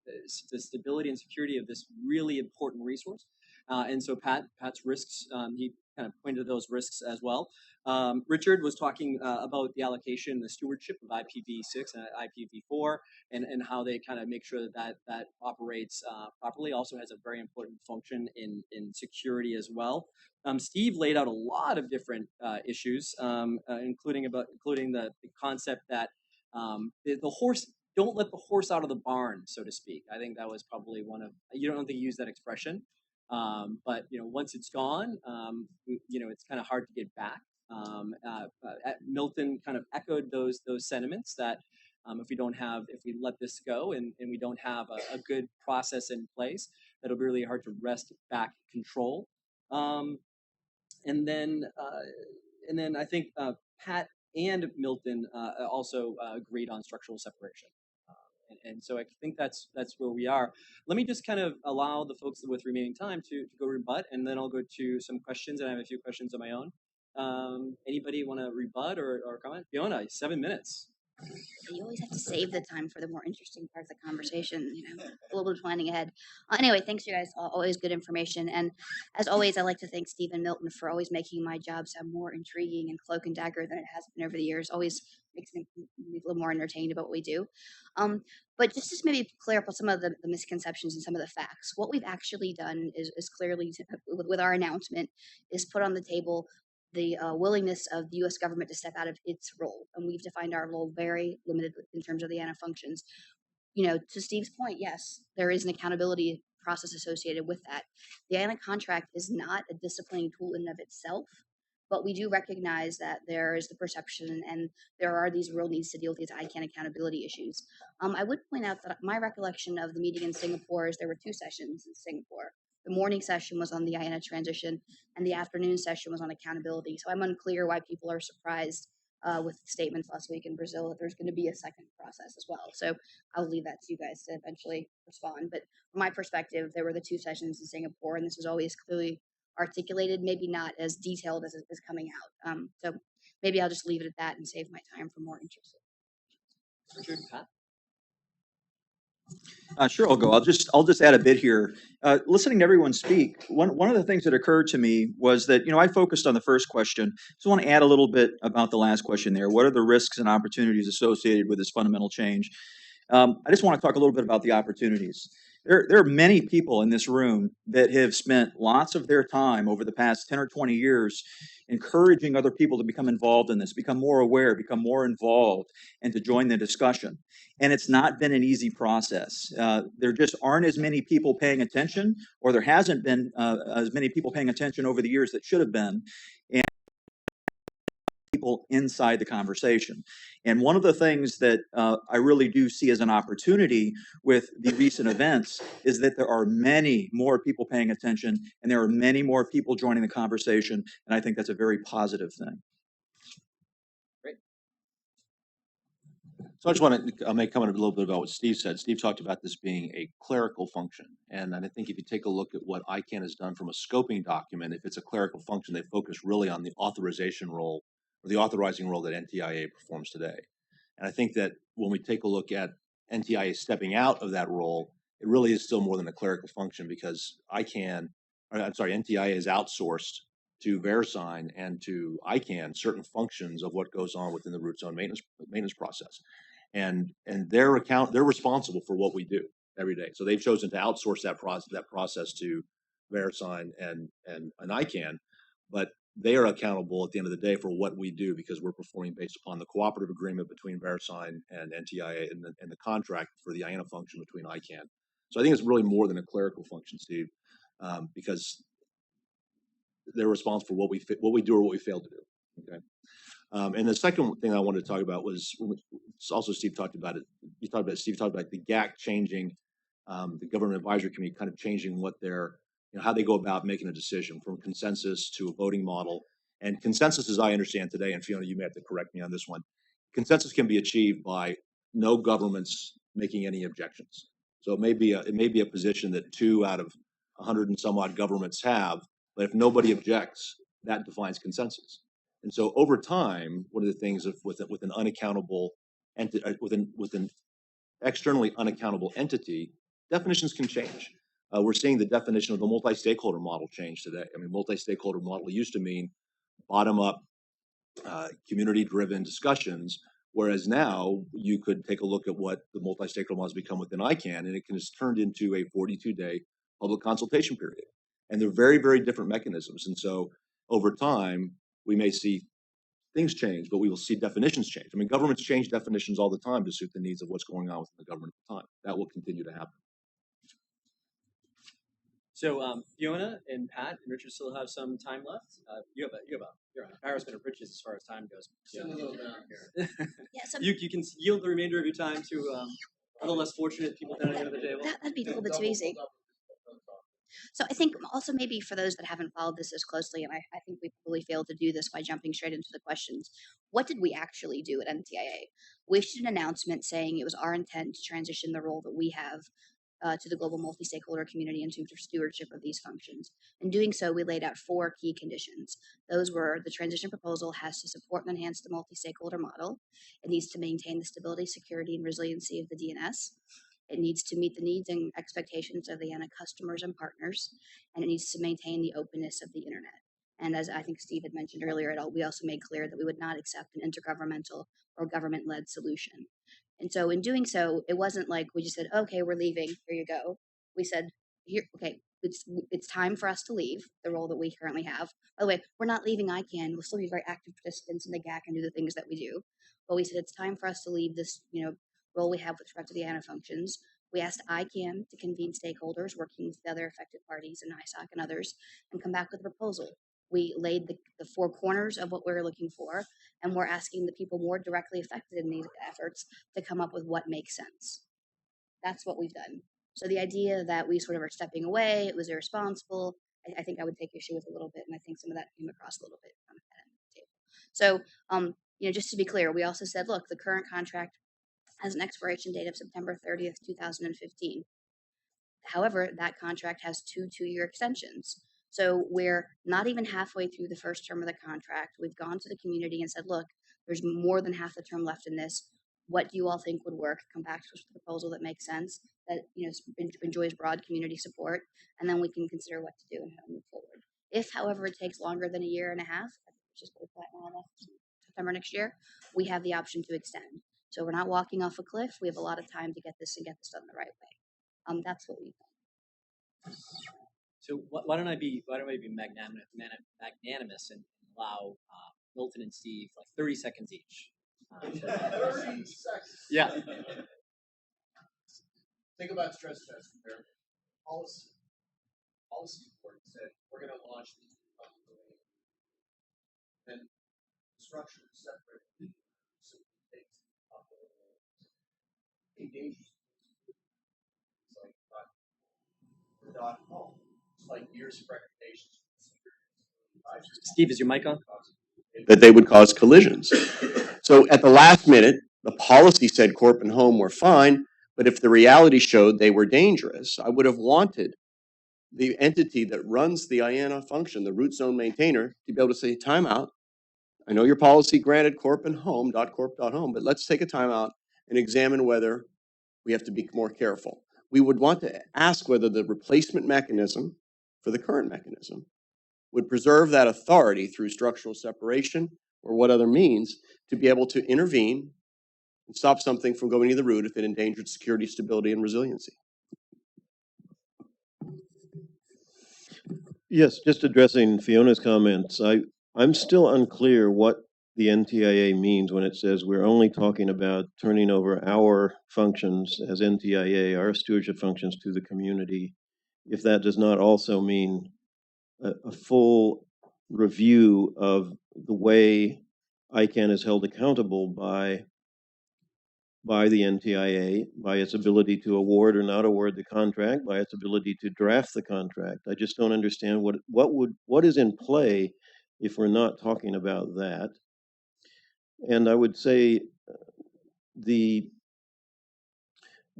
the stability and security of this really important resource. And so Pat's risks, he kind of pointed to those risks as well. Richard was talking about the allocation, the stewardship of IPv6 and IPv4, and how they kind of make sure that operates properly. Also has a very important function in security as well. Steve laid out a lot of different issues, including the concept that the horse. Don't let the horse out of the barn, so to speak. I think that was probably one of, you don't think he used that expression, but once it's gone, it's kind of hard to get back. Milton kind of echoed those sentiments that if we let this go and we don't have a good process in place, that'll be really hard to wrest back control. And then I think Pat and Milton also agreed on structural separation. And so I think that's where we are. Let me just kind of allow the folks with remaining time to go rebut, and then I'll go to some questions, and I have a few questions of my own. Anybody want to rebut or comment? Fiona, 7 minutes. You always have to save the time for the more interesting part of the conversation, a little bit of planning ahead. Anyway, thanks, you guys. Always good information. And as always, I like to thank Steve and Milton for always making my job sound more intriguing and cloak and dagger than it has been over the years. Always makes me a little more entertained about what we do. But just to maybe clear up some of the misconceptions and some of the facts, what we've actually done is clearly, with our announcement, is put on the table the willingness of the U.S. government to step out of its role, and we've defined our role very limited in terms of the ANA functions. To Steve's point, yes, there is an accountability process associated with that. The ANA contract is not a disciplining tool in and of itself, but we do recognize that there is the perception and there are these real needs to deal with these ICANN accountability issues. I would point out that my recollection of the meeting in Singapore is there were 2 sessions in Singapore. The morning session was on the IANA transition, and the afternoon session was on accountability. So I'm unclear why people are surprised with statements last week in Brazil that there's going to be a second process as well. So I'll leave that to you guys to eventually respond. But from my perspective, there were the 2 sessions in Singapore, and this was always clearly articulated, maybe not as detailed as it is coming out. So maybe I'll just leave it at that and save my time for more interest. Richard, Pat? Sure, I'll go. I'll just add a bit here. Listening to everyone speak, one of the things that occurred to me was that, I focused on the first question. So I want to add a little bit about the last question there. What are the risks and opportunities associated with this fundamental change? I just want to talk a little bit about the opportunities. There are many people in this room that have spent lots of their time over the past 10 or 20 years encouraging other people to become involved in this, become more aware, become more involved, and to join the discussion. And it's not been an easy process. There just aren't as many people paying attention, or there hasn't been as many people paying attention over the years that should have been. And people inside the conversation. And one of the things that I really do see as an opportunity with the recent events is that there are many more people paying attention, and there are many more people joining the conversation, and I think that's a very positive thing. Great. So I just want to make comment a little bit about what Steve said. Steve talked about this being a clerical function. And I think if you take a look at what ICANN has done from a scoping document, if it's a clerical function, they focus really on the authorization role or the authorizing role that NTIA performs today. And I think that when we take a look at NTIA stepping out of that role, it really is still more than a clerical function, because NTIA is outsourced to Verisign and to ICANN certain functions of what goes on within the root zone maintenance process. And they're responsible for what we do every day. So they've chosen to outsource that process to Verisign and ICANN, but they are accountable at the end of the day for what we do, because we're performing based upon the cooperative agreement between Verisign and NTIA and the contract for the IANA function between ICANN. So I think it's really more than a clerical function, Steve, because they're responsible for what we do or what we fail to do. Okay. And the second thing I wanted to talk about was also Steve talked about it. Steve talked about the GAC changing, the Government Advisory Committee kind of changing what their how they go about making a decision from consensus to a voting model. And consensus, as I understand today, and Fiona, you may have to correct me on this one, consensus can be achieved by no governments making any objections. So it may be a position that 2 out of 100 and some odd governments have, but if nobody objects, that defines consensus. And so over time, one of the things with an unaccountable with an externally unaccountable entity, definitions can change. We're seeing the definition of the multi-stakeholder model change today. I mean, multi-stakeholder model used to mean bottom-up, community-driven discussions, whereas now you could take a look at what the multi-stakeholder model has become within ICANN, and it can just turned into a 42-day public consultation period. And they're very, very different mechanisms. And so over time, we may see things change, but we will see definitions change. I mean, governments change definitions all the time to suit the needs of what's going on within the government at the time. That will continue to happen. So Fiona and Pat and Richard still have some time left. You're an embarrassment of riches as far as time goes. Yeah. You can yield the remainder of your time to other less fortunate people down at the end of the table. That'd be a little bit too easy. So I think also maybe for those that haven't followed this as closely, and I think we probably failed to do this by jumping straight into the questions, what did we actually do at NTIA? We issued an announcement saying it was our intent to transition the role that we have to the global multi-stakeholder community and to stewardship of these functions. In doing so, we laid out 4 key conditions. Those were: the transition proposal has to support and enhance the multi-stakeholder model. It needs to maintain the stability, security, and resiliency of the DNS. It needs to meet the needs and expectations of the IANA customers and partners, and it needs to maintain the openness of the internet. And as I think Steve had mentioned earlier, we also made clear that we would not accept an intergovernmental or government-led solution. And so in doing so, it wasn't like we just said, okay, we're leaving, here you go. We said, here, okay, it's time for us to leave the role that we currently have. By the way, we're not leaving ICANN. We'll still be very active participants in the GAC and do the things that we do. But we said it's time for us to leave this, role we have with respect to the IANA functions. We asked ICANN to convene stakeholders working with the other affected parties and ISOC and others and come back with a proposal. We laid the 4 corners of what we were looking for, and we're asking the people more directly affected in these efforts to come up with what makes sense. That's what we've done. So the idea that we sort of are stepping away, it was irresponsible, I think I would take issue with a little bit, and I think some of that came across a little bit at the table. So, just to be clear, we also said, look, the current contract has an expiration date of September 30th, 2015. However, that contract has 2 2-year extensions. So we're not even halfway through the first term of the contract. We've gone to the community and said, look, there's more than half the term left in this. What do you all think would work? Come back to us with a proposal that makes sense, that enjoys broad community support, and then we can consider what to do and how to move forward. If, however, it takes longer than 1.5 years, which is what we're planning on September next year, we have the option to extend. So we're not walking off a cliff. We have a lot of time to get this done the right way. That's what we've done. So why don't I be magnanimous and allow Milton and Steve like 30 seconds each. 30 seconds. Yeah. Think about stress test comparison. Policy board said we're going to launch these then structure is separate. So it takes engages. It's like it's like years of recommendations. Steve, is your mic on? That they would cause collisions. So at the last minute, the policy said corp and home were fine, but if the reality showed they were dangerous, I would have wanted the entity that runs the IANA function, the root zone maintainer, to be able to say, timeout. I know your policy granted corp and home, .corp.home, but let's take a timeout and examine whether we have to be more careful. We would want to ask whether the replacement mechanism for the current mechanism would preserve that authority through structural separation or what other means to be able to intervene and stop something from going to the root if it endangered security, stability, and resiliency. Yes, just addressing Fiona's comments. I'm still unclear what the NTIA means when it says we're only talking about turning over our functions as NTIA, our stewardship functions, to the community. If that does not also mean a full review of the way ICANN is held accountable by the NTIA, by its ability to award or not award the contract, by its ability to draft the contract. I just don't understand what is in play if we're not talking about that. And I would say the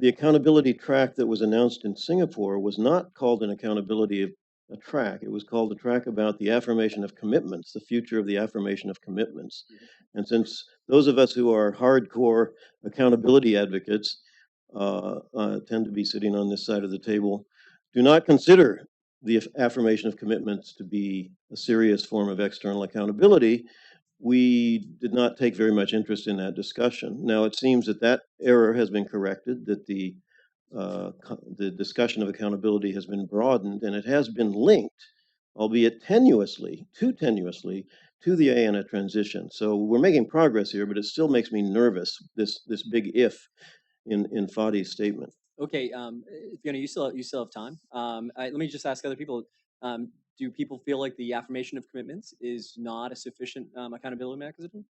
accountability track that was announced in Singapore was not called an accountability a track. It was called a track about the affirmation of commitments, the future of the affirmation of commitments. And since those of us who are hardcore accountability advocates tend to be sitting on this side of the table, do not consider the affirmation of commitments to be a serious form of external accountability, we did not take very much interest in that discussion. Now, it seems that error has been corrected, that the discussion of accountability has been broadened, and it has been linked, albeit tenuously, too tenuously, to the IANA transition. So we're making progress here, but it still makes me nervous, this big if in Fadi's statement. Okay, Fiona, you still have time. Let me just ask other people. Do people feel like the affirmation of commitments is not a sufficient accountability mechanism?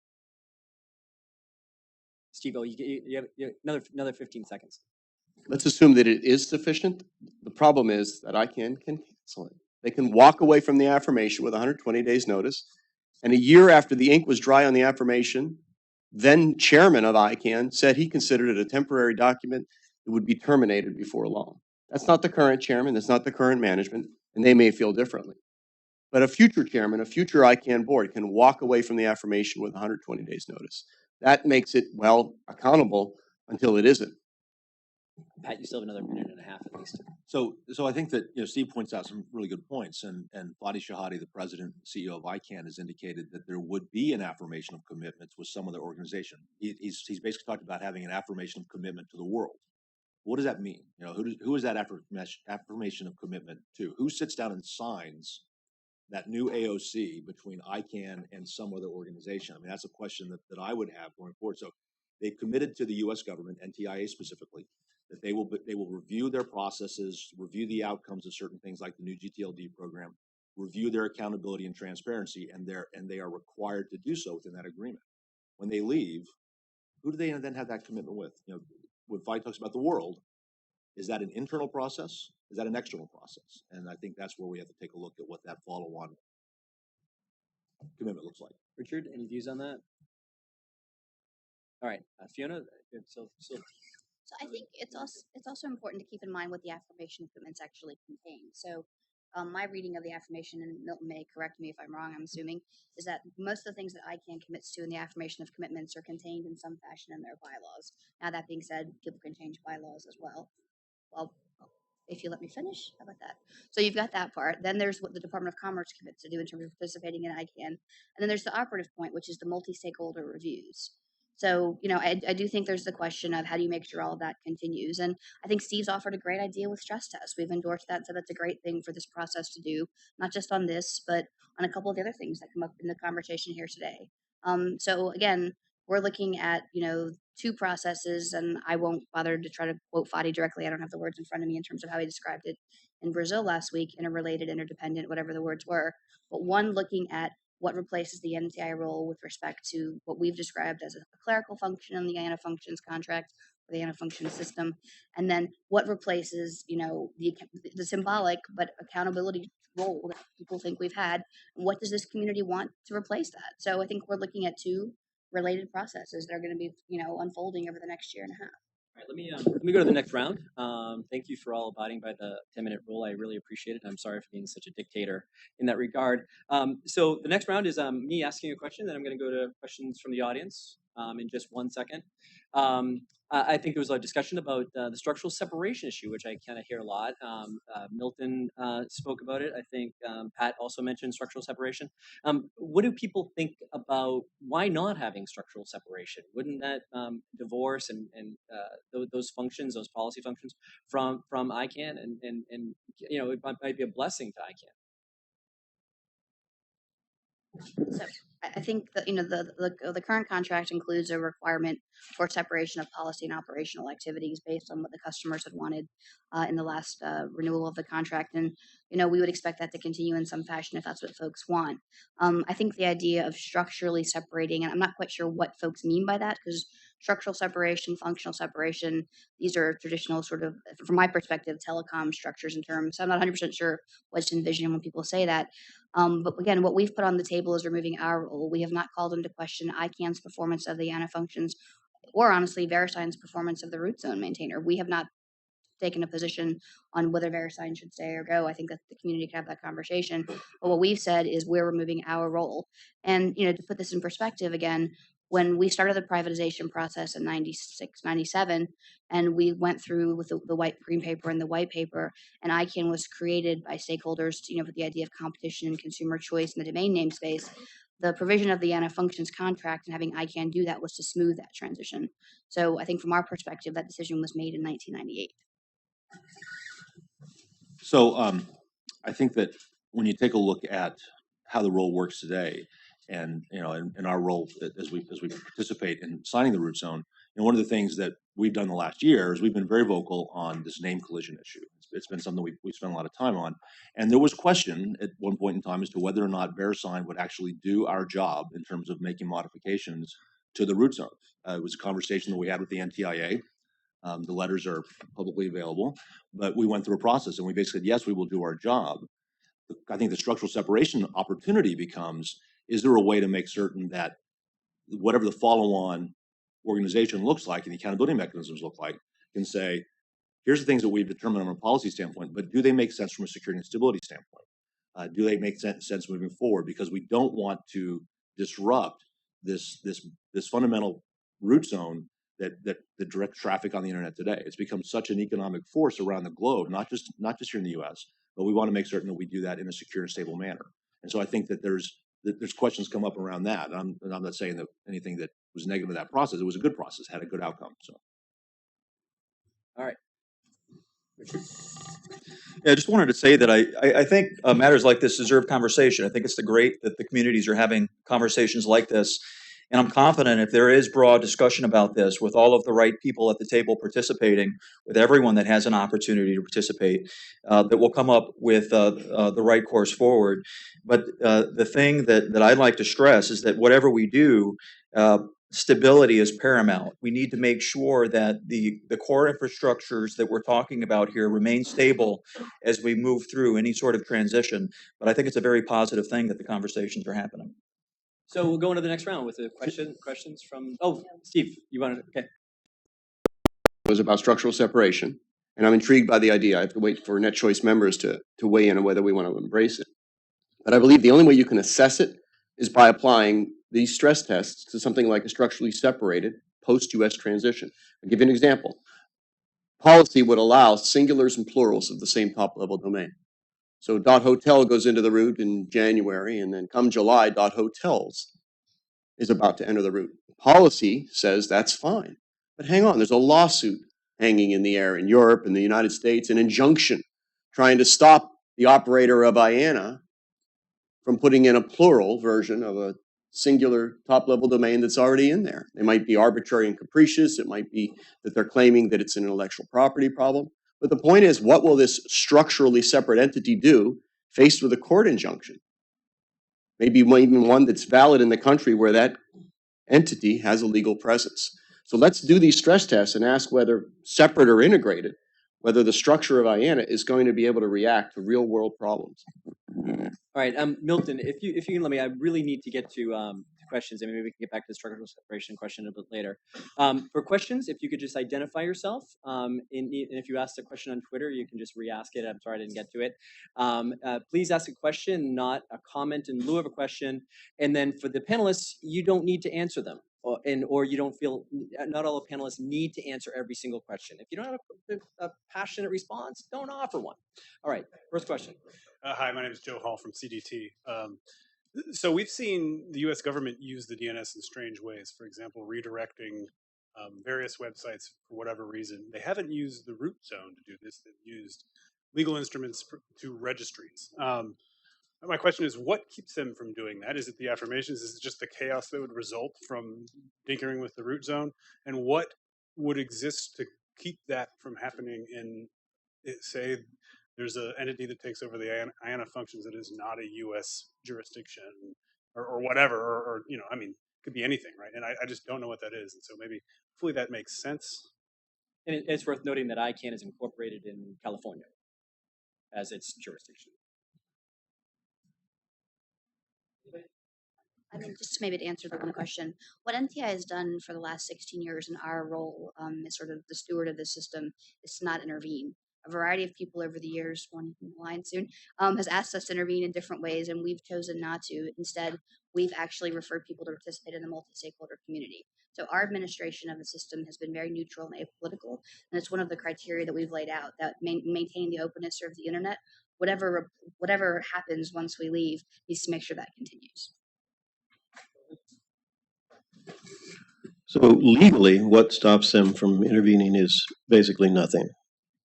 Steve, you have another 15 seconds. Let's assume that it is sufficient. The problem is that ICANN can cancel it. They can walk away from the affirmation with 120 days notice. And a year after the ink was dry on the affirmation, then chairman of ICANN said he considered it a temporary document that would be terminated before long. That's not the current chairman, that's not the current management, and they may feel differently. But a future chairman, a future ICANN board can walk away from the affirmation with 120 days notice. That makes it, well, accountable until it isn't. Pat, you still have another minute and a half at least. So I think that, Steve points out some really good points, and Fadi Shahadi, the president and CEO of ICANN, has indicated that there would be an affirmation of commitments with some of the organization. He's basically talked about having an affirmation of commitment to the world. What does that mean? Who is that affirmation of commitment to? Who sits down and signs that new AOC between ICANN and some other organization? I mean, that's a question that I would have going forward. So they've committed to the U.S. government, NTIA specifically, that they will review their processes, review the outcomes of certain things like the new GTLD program, review their accountability and transparency, and they are required to do so within that agreement. When they leave, who do they then have that commitment with? When Fadi talks about the world, is that an internal process? Is that an external process? And I think that's where we have to take a look at what that follow-on commitment looks like. Richard, any views on that? All right, Fiona. So I think it's also important to keep in mind what the affirmation commitments actually contain. So my reading of the affirmation, and Milton may correct me if I'm wrong, I'm assuming, is that most of the things that ICANN commits to in the affirmation of commitments are contained in some fashion in their bylaws. Now, that being said, people can change bylaws as well. Well, if you let me finish, how about that? So you've got that part. Then there's what the Department of Commerce commits to do in terms of participating in ICANN. And then there's the operative point, which is the multi-stakeholder reviews. So, I do think there's the question of how do you make sure all of that continues. And I think Steve's offered a great idea with stress tests. We've endorsed that, so that's a great thing for this process to do, not just on this, but on a couple of the other things that come up in the conversation here today. So again, we're looking at, two processes, and I won't bother to try to quote Fadi directly. I don't have the words in front of me in terms of how he described it in Brazil last week, interrelated, interdependent, whatever the words were. But one looking at what replaces the NTIA role with respect to what we've described as a clerical function in the IANA Functions contract, or the IANA Function system, and then what replaces, the symbolic but accountability role that people think we've had. What does this community want to replace that? So I think we're looking at two related processes that are going to be, unfolding over the next year and a half. all right, let me go to the next round. Thank you for all abiding by the 10-minute rule. I really appreciate it. I'm sorry for being such a dictator in that regard. So the next round is me asking a question, then I'm going to go to questions from the audience in just 1 second. I think there was a discussion about the structural separation issue, which I kind of hear a lot. Milton spoke about it. I think Pat also mentioned structural separation. What do people think about why not having structural separation? Wouldn't that divorce and those functions, those policy functions from ICANN, and it might be a blessing to ICANN? So I think that the current contract includes a requirement for separation of policy and operational activities based on what the customers had wanted in the last renewal of the contract, and we would expect that to continue in some fashion if that's what folks want. I think the idea of structurally separating, and I'm not quite sure what folks mean by that, because structural separation, functional separation, these are traditional sort of, from my perspective, telecom structures and terms. So I'm not 100% sure what's envisioned when people say that. But again, what we've put on the table is removing our role. We have not called into question ICANN's performance of the IANA functions, or honestly, Verisign's performance of the root zone maintainer. We have not taken a position on whether Verisign should stay or go. I think that the community can have that conversation. But what we've said is we're removing our role. And, to put this in perspective again, when we started the privatization process in 96, 97, and we went through with the green paper and the white paper, and ICANN was created by stakeholders, with the idea of competition and consumer choice in the domain namespace, the provision of the IANA Functions contract and having ICANN do that was to smooth that transition. So I think from our perspective, that decision was made in 1998. So I think that when you take a look at how the role works today, and in our role as we participate in signing the root zone, one of the things that we've done the last year is we've been very vocal on this name collision issue. It's been something we've spent a lot of time on, and there was question at one point in time as to whether or not Verisign would actually do our job in terms of making modifications to the root zone. It was a conversation that we had with the NTIA. The letters are publicly available, but we went through a process and we basically said, yes, we will do our job. I think the structural separation opportunity becomes, is there a way to make certain that whatever the follow-on organization looks like and the accountability mechanisms look like can say, here's the things that we've determined from a policy standpoint, but do they make sense from a security and stability standpoint? Do they make sense moving forward? Because we don't want to disrupt this fundamental root zone that directs traffic on the internet today. It's become such an economic force around the globe, not just here in the U.S., but we want to make certain that we do that in a secure and stable manner. And so I think that there's questions come up around that. And I'm not saying that anything that was negative in that process. It was a good process, had a good outcome. So, All right. Yeah, I just wanted to say that I think matters like this deserve conversation. I think it's great that the communities are having conversations like this. And I'm confident if there is broad discussion about this with all of the right people at the table participating, with everyone that has an opportunity to participate, that we'll come up with the right course forward. But the thing that I'd like to stress is that whatever we do, stability is paramount. We need to make sure that the core infrastructures that we're talking about here remain stable as we move through any sort of transition. But I think it's a very positive thing that the conversations are happening. So we'll go into the next round with the questions from, Steve, you wanted, okay. It was about structural separation, and I'm intrigued by the idea. I have to wait for NetChoice members to weigh in on whether we want to embrace it. But I believe the only way you can assess it is by applying these stress tests to something like a structurally separated post-US transition. I'll give you an example. Policy would allow singulars and plurals of the same top-level domain. So .hotel goes into the root in January, and then come July, .hotels is about to enter the root. Policy says that's fine. But hang on, there's a lawsuit hanging in the air in Europe and the United States, an injunction trying to stop the operator of IANA from putting in a plural version of a singular top-level domain that's already in there. They might be arbitrary and capricious. It might be that they're claiming that it's an intellectual property problem. But the point is, what will this structurally separate entity do faced with a court injunction? Maybe even one that's valid in the country where that entity has a legal presence. So let's do these stress tests and ask whether separate or integrated, whether the structure of IANA is going to be able to react to real-world problems. All right, Milton, if you can let me, I really need to get to questions, and maybe we can get back to the structural separation question a bit later. For questions, if you could just identify yourself, and if you asked a question on Twitter, you can just re-ask it. I'm sorry I didn't get to it. Please ask a question, not a comment in lieu of a question. And then for the panelists, you don't need to answer them, or you don't feel, not all the panelists need to answer every single question. If you don't have a passionate response, don't offer one. All right, first question. Hi, my name is Joe Hall from CDT. So we've seen the U.S. government use the DNS in strange ways. For example, redirecting various websites for whatever reason. They haven't used the root zone to do this. They've used legal instruments to registries. My question is, what keeps them from doing that? Is it the affirmations? Is it just the chaos that would result from tinkering with the root zone? And what would exist to keep that from happening in, say, there's an entity that takes over the IANA functions that is not a U.S. jurisdiction or whatever, or I mean, it could be anything, right? And I just don't know what that is. And so maybe, hopefully that makes sense. And it's worth noting that ICANN is incorporated in California as its jurisdiction. I mean, just maybe to answer the one question, what NTIA has done for the last 16 years in our role as sort of the steward of the system is to not intervene. A variety of people over the years, one in the line soon, has asked us to intervene in different ways, and we've chosen not to. Instead, we've actually referred people to participate in the multi-stakeholder community. So our administration of the system has been very neutral and apolitical, and it's one of the criteria that we've laid out, that maintain the openness of the internet. Whatever happens once we leave needs to make sure that continues. So legally, what stops them from intervening is basically nothing.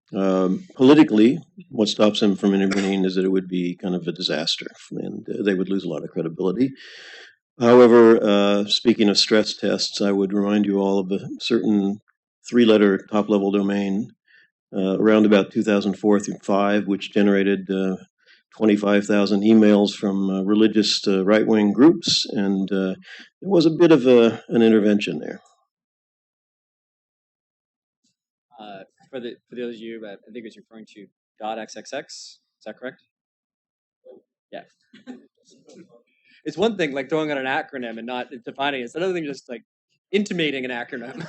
Politically, what stops them from intervening is that it would be kind of a disaster, and they would lose a lot of credibility. However, speaking of stress tests, I would remind you all of a certain three-letter top-level domain around about 2004 through 5, which generated 25,000 emails from religious right-wing groups, and it was a bit of an intervention there. For those of you, I think it's referring to .xxx. Is that correct? Yeah. It's one thing like throwing out an acronym and not defining it. It's another thing just like intimating an acronym.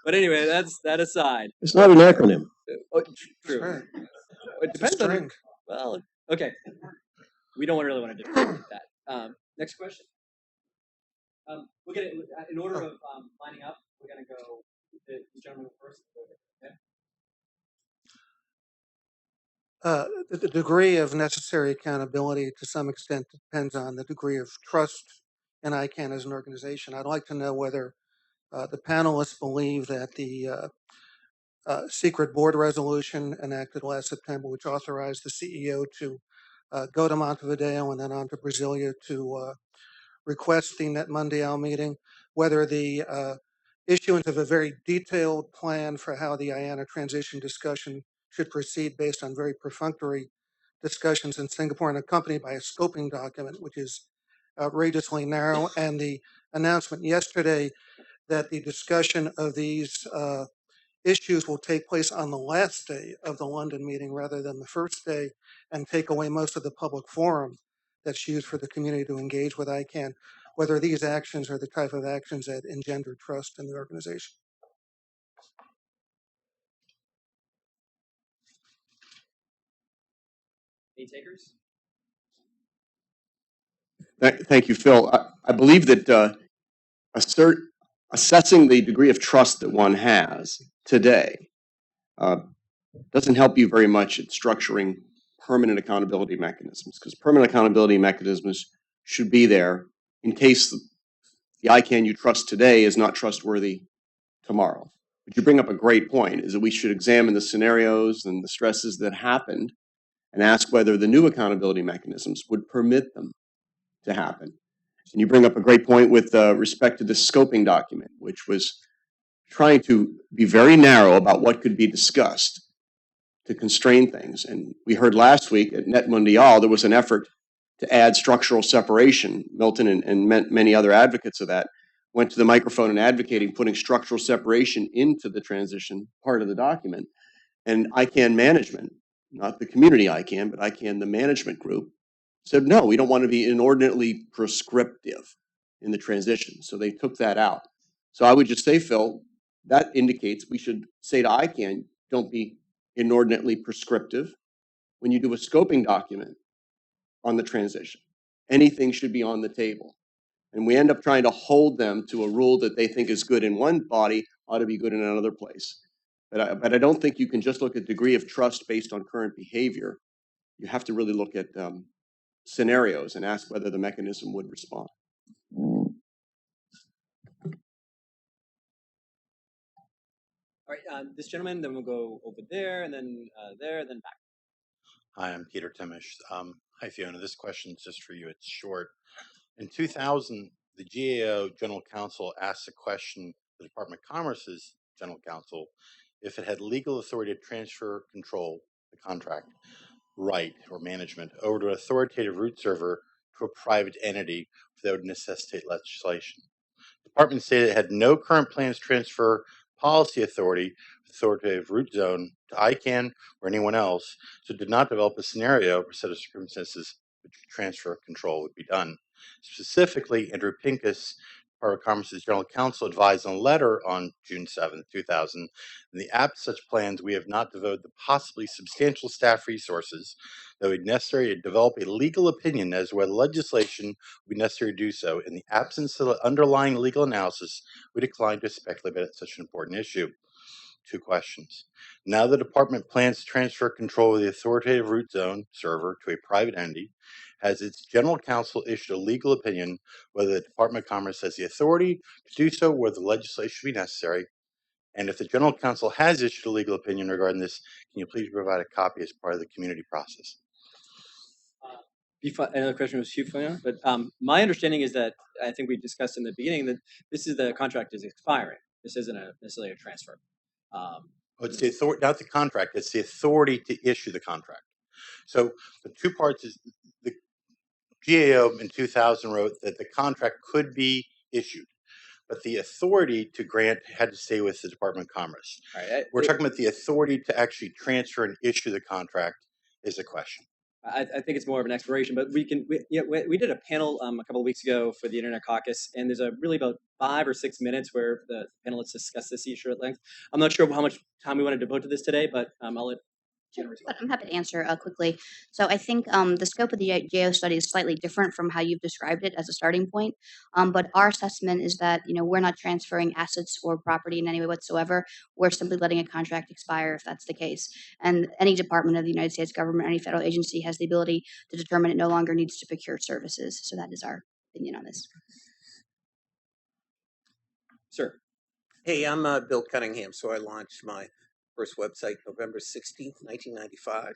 But anyway, that's that aside. It's not an acronym. True. It depends on. Well, okay. We don't really want to debate that. Next question. We'll get it in order of lining up. We're gonna go the gentleman first. Okay. The degree of necessary accountability to some extent depends on the degree of trust in ICANN as an organization. I'd like to know whether the panelists believe that the secret board resolution enacted last September, which authorized the CEO to go to Montevideo and then on to Brasilia to request the Net Mundial meeting, whether the issuance of a very detailed plan for how the IANA transition discussion should proceed based on very perfunctory discussions in Singapore and accompanied by a scoping document, which is outrageously narrow, and the announcement yesterday that the discussion of these issues will take place on the last day of the London meeting rather than the first day and take away most of the public forum that's used for the community to engage with ICANN, whether these actions are the type of actions that engender trust in the organization. Any takers? Thank you, Phil. I believe that assessing the degree of trust that one has today doesn't help you very much at structuring permanent accountability mechanisms, because permanent accountability mechanisms should be there in case the ICANN you trust today is not trustworthy tomorrow. But you bring up a great point, is that we should examine the scenarios and the stresses that happened and ask whether the new accountability mechanisms would permit them to happen. And you bring up a great point with respect to the scoping document, which was trying to be very narrow about what could be discussed to constrain things. And we heard last week at Net Mundial, there was an effort to add structural separation. Milton and many other advocates of that went to the microphone and advocating putting structural separation into the transition part of the document. And ICANN management, not the community ICANN, but ICANN, the management group, said, no, we don't want to be inordinately prescriptive in the transition. So they took that out. So I would just say, Phil, that indicates we should say to ICANN, don't be inordinately prescriptive when you do a scoping document on the transition. Anything should be on the table. And we end up trying to hold them to a rule that they think is good in one body ought to be good in another place. But I don't think you can just look at degree of trust based on current behavior. You have to really look at scenarios and ask whether the mechanism would respond. All right, this gentleman, then we'll go over there, and then there, and then back. Hi, I'm Peter Timish. Hi, Fiona. This question is just for you. It's short. In 2000, the GAO General Counsel asked a question to the Department of Commerce's General Counsel if it had legal authority to transfer control, the contract, right, or management, over to an authoritative root server to a private entity that would necessitate legislation. The department stated it had no current plans to transfer policy authority, authoritative root zone, to ICANN or anyone else, so it did not develop a scenario or set of circumstances which transfer of control would be done. Specifically, Andrew Pincus, Department of Commerce's General Counsel, advised in a letter on June 7, 2000, in the absence of such plans, we have not devoted the possibly substantial staff resources that would be necessary to develop a legal opinion as to whether legislation would be necessary to do so. In the absence of the underlying legal analysis, we decline to speculate about such an important issue. 2 questions. Now the department plans to transfer control of the authoritative root zone server to a private entity. Has its general counsel issued a legal opinion whether the Department of Commerce has the authority to do so, whether the legislation should be necessary? And if the general counsel has issued a legal opinion regarding this, can you please provide a copy as part of the community process? Another question was Fiona, but my understanding is that I think we discussed in the beginning that this is the contract is expiring. This isn't necessarily a transfer. It's the authority, not the contract. It's the authority to issue the contract. So the 2 parts is the GAO in 2000 wrote that the contract could be issued, but the authority to grant had to stay with the Department of Commerce. Right. We're talking about the authority to actually transfer and issue the contract is the question. I think it's more of an exploration, but we did a panel a couple of weeks ago for the Internet Caucus, and there's really about 5 or 6 minutes where the panelists discuss this issue at length. I'm not sure how much time we want to devote to this today, but I'll let But I'm happy to answer quickly. So I think the scope of the GAO study is slightly different from how you've described it as a starting point. But our assessment is that we're not transferring assets or property in any way whatsoever. We're simply letting a contract expire if that's the case. And any department of the United States government, any federal agency has the ability to determine it no longer needs to procure services. So that is our opinion on this. Sir. Hey, I'm Bill Cunningham. So I launched my first website November 16th, 1995.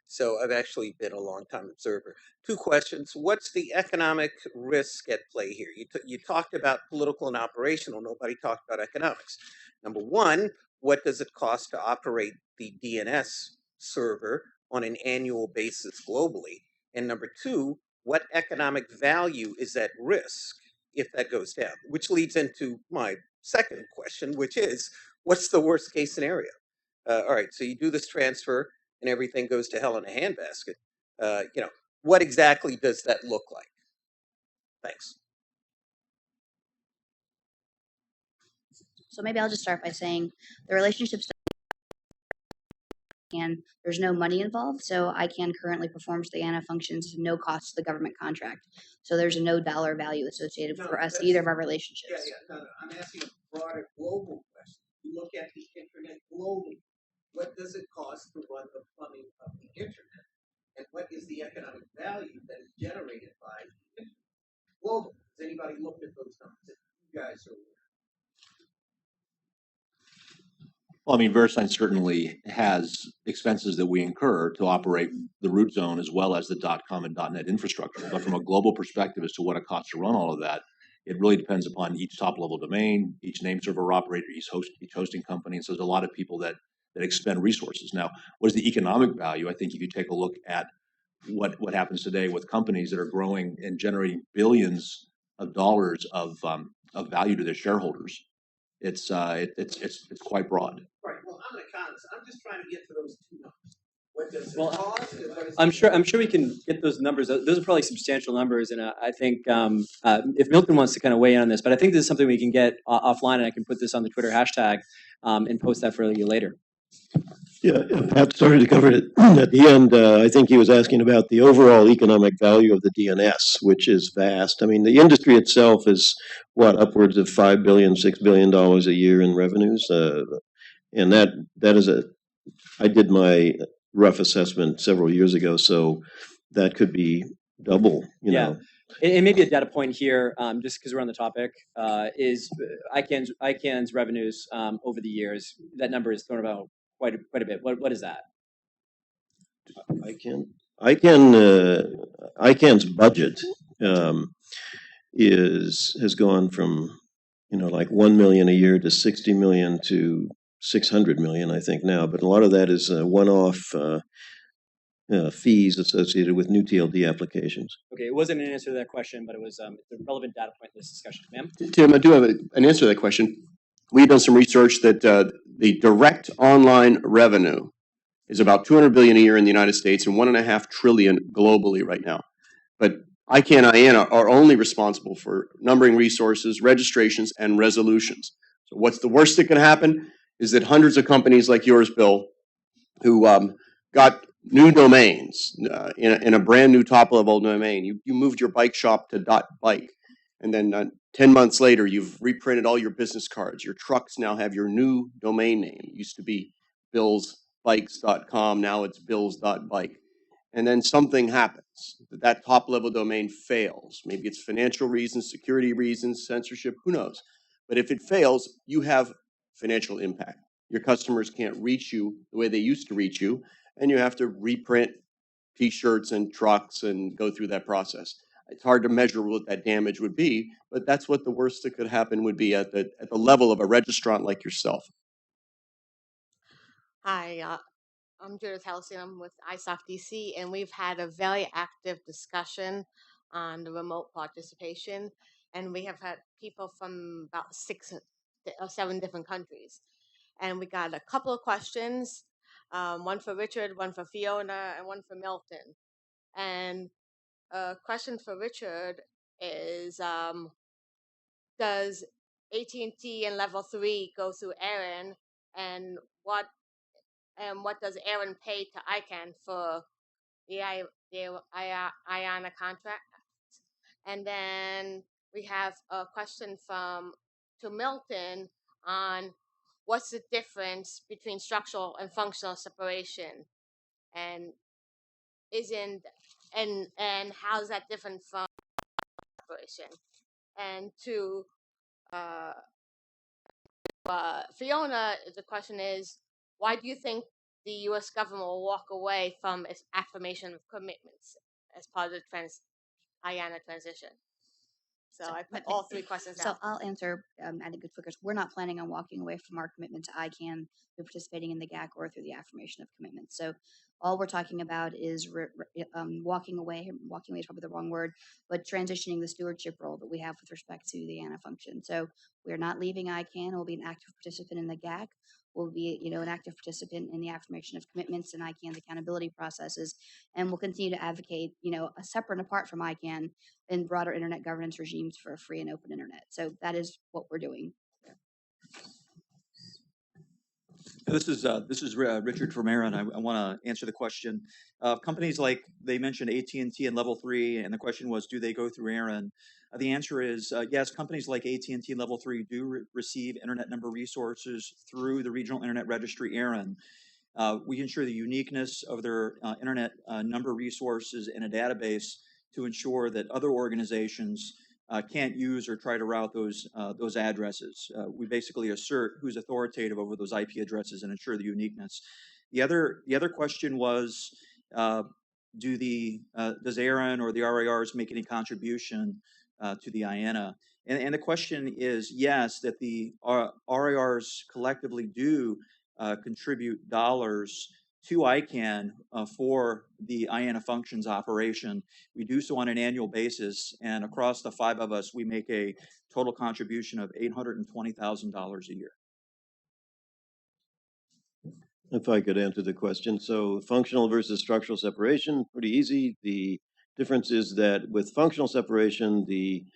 So I've actually been a long-time observer. 2 questions. What's the economic risk at play here? You talked about political and operational. Nobody talked about economics. Number 1, what does it cost to operate the DNS server on an annual basis globally? And number 2, what economic value is at risk if that goes down? Which leads into my second question, which is, what's the worst case scenario? All right, so you do this transfer and everything goes to hell in a handbasket. What exactly does that look like? Thanks. So maybe I'll just start by saying the relationships and there's no money involved. So ICANN currently performs the ANA functions at no cost to the government contract. So there's no dollar value associated for us either of our relationships. No. I'm asking a broader global question. You look at the internet globally. What does it cost to run the plumbing of the internet? And what is the economic value that is generated by the internet globally? Has anybody looked at those numbers? You guys are aware. Well, I mean, Verisign certainly has expenses that we incur to operate the root zone as well as the .com and .net infrastructure. But from a global perspective as to what it costs to run all of that, it really depends upon each top-level domain, each name server operator, each hosting company. And so there's a lot of people that expend resources. Now, what is the economic value? I think if you take a look at what happens today with companies that are growing and generating billions of dollars of value to their shareholders, it's quite broad. Right. Well, I'm an economist. I'm just trying to get to those 2 numbers. What does it Well, cost? And what is I'm sure we can get those numbers. Those are probably substantial numbers, and I think if Milton wants to kind of weigh in on this, but I think this is something we can get offline, and I can put this on the Twitter hashtag and post that for you later. Yeah, Pat started to cover it at the end. I think he was asking about the overall economic value of the DNS, which is vast. I mean, the industry itself is upwards of $5 billion, $6 billion a year in revenues, and that is I did my rough assessment several years ago, so that could be double. You know. And maybe a data point here, just because we're on the topic, is ICANN's revenues over the years. That number is thrown about quite a bit. What is that? ICANN's budget has gone from like 1 million a year to 60 million to 600 million, I think now. But a lot of that is one-off fees associated with new TLD applications. Okay, it wasn't an answer to that question, but it was a relevant data point in this discussion. Ma'am? Tim, I do have an answer to that question. We've done some research that the direct online revenue is about 200 billion a year in the United States and 1.5 trillion globally right now. But ICANN and IANA are only responsible for numbering resources, registrations, and resolutions. So what's the worst that can happen is that hundreds of companies like yours, Bill, who got new domains in a brand new top-level domain. You moved your bike shop to .bike, and then 10 months later, you've reprinted all your business cards. Your trucks now have your new domain name. It used to be billsbikes.com. Now it's bills.bike. And then something happens. That top-level domain fails. Maybe it's financial reasons, security reasons, censorship, who knows? But if it fails, you have financial impact. Your customers can't reach you the way they used to reach you, and you have to reprint T-shirts and trucks and go through that process. It's hard to measure what that damage would be, but that's what the worst that could happen would be at the level of a registrant like yourself. Hi, I'm Judith Halcyon. I'm with ISOC DC, and we've had a very active discussion on the remote participation, and we have had people from about 6 or 7 different countries. And we got a couple of questions, one for Richard, one for Fiona, and one for Milton. And a question for Richard is, does AT&T and Level 3 go through ARIN, and what does ARIN pay to ICANN for the IANA contract? And then we have a question to Milton on what's the difference between structural and functional separation, and how's that different from separation? And to Fiona, the question is, why do you think the U.S. government will walk away from its affirmation of commitments as part of the IANA transition? So I put all three questions So out. I'll answer, I think it's quicker. We're not planning on walking away from our commitment to ICANN through participating in the GAC or through the affirmation of commitment. So all we're talking about is walking away is probably the wrong word, but transitioning the stewardship role that we have with respect to the IANA function. So we're not leaving ICANN. We'll be an active participant in the GAC. We'll be, an active participant in the affirmation of commitments and ICANN's accountability processes. And we'll continue to advocate, separate and apart from ICANN, in broader internet governance regimes for a free and open internet. So that is what we're doing. This is Richard from ARIN. I want to answer the question. Companies like they mentioned AT&T and Level 3, and the question was, do they go through ARIN? The answer is yes. Companies like AT&T and Level 3 do receive internet number resources through the regional internet registry ARIN. We ensure the uniqueness of their internet number resources in a database to ensure that other organizations can't use or try to route those addresses. We basically assert who's authoritative over those IP addresses and ensure the uniqueness. The other question was, does ARIN or the RIRs make any contribution to the IANA? And the question is yes, that the RIRs collectively do contribute dollars to ICANN for the IANA functions operation. We do so on an annual basis, and across the 5 of us, we make a total contribution of $820,000 a year. If I could answer the question. So functional versus structural separation, pretty easy. The difference is that with functional separation, the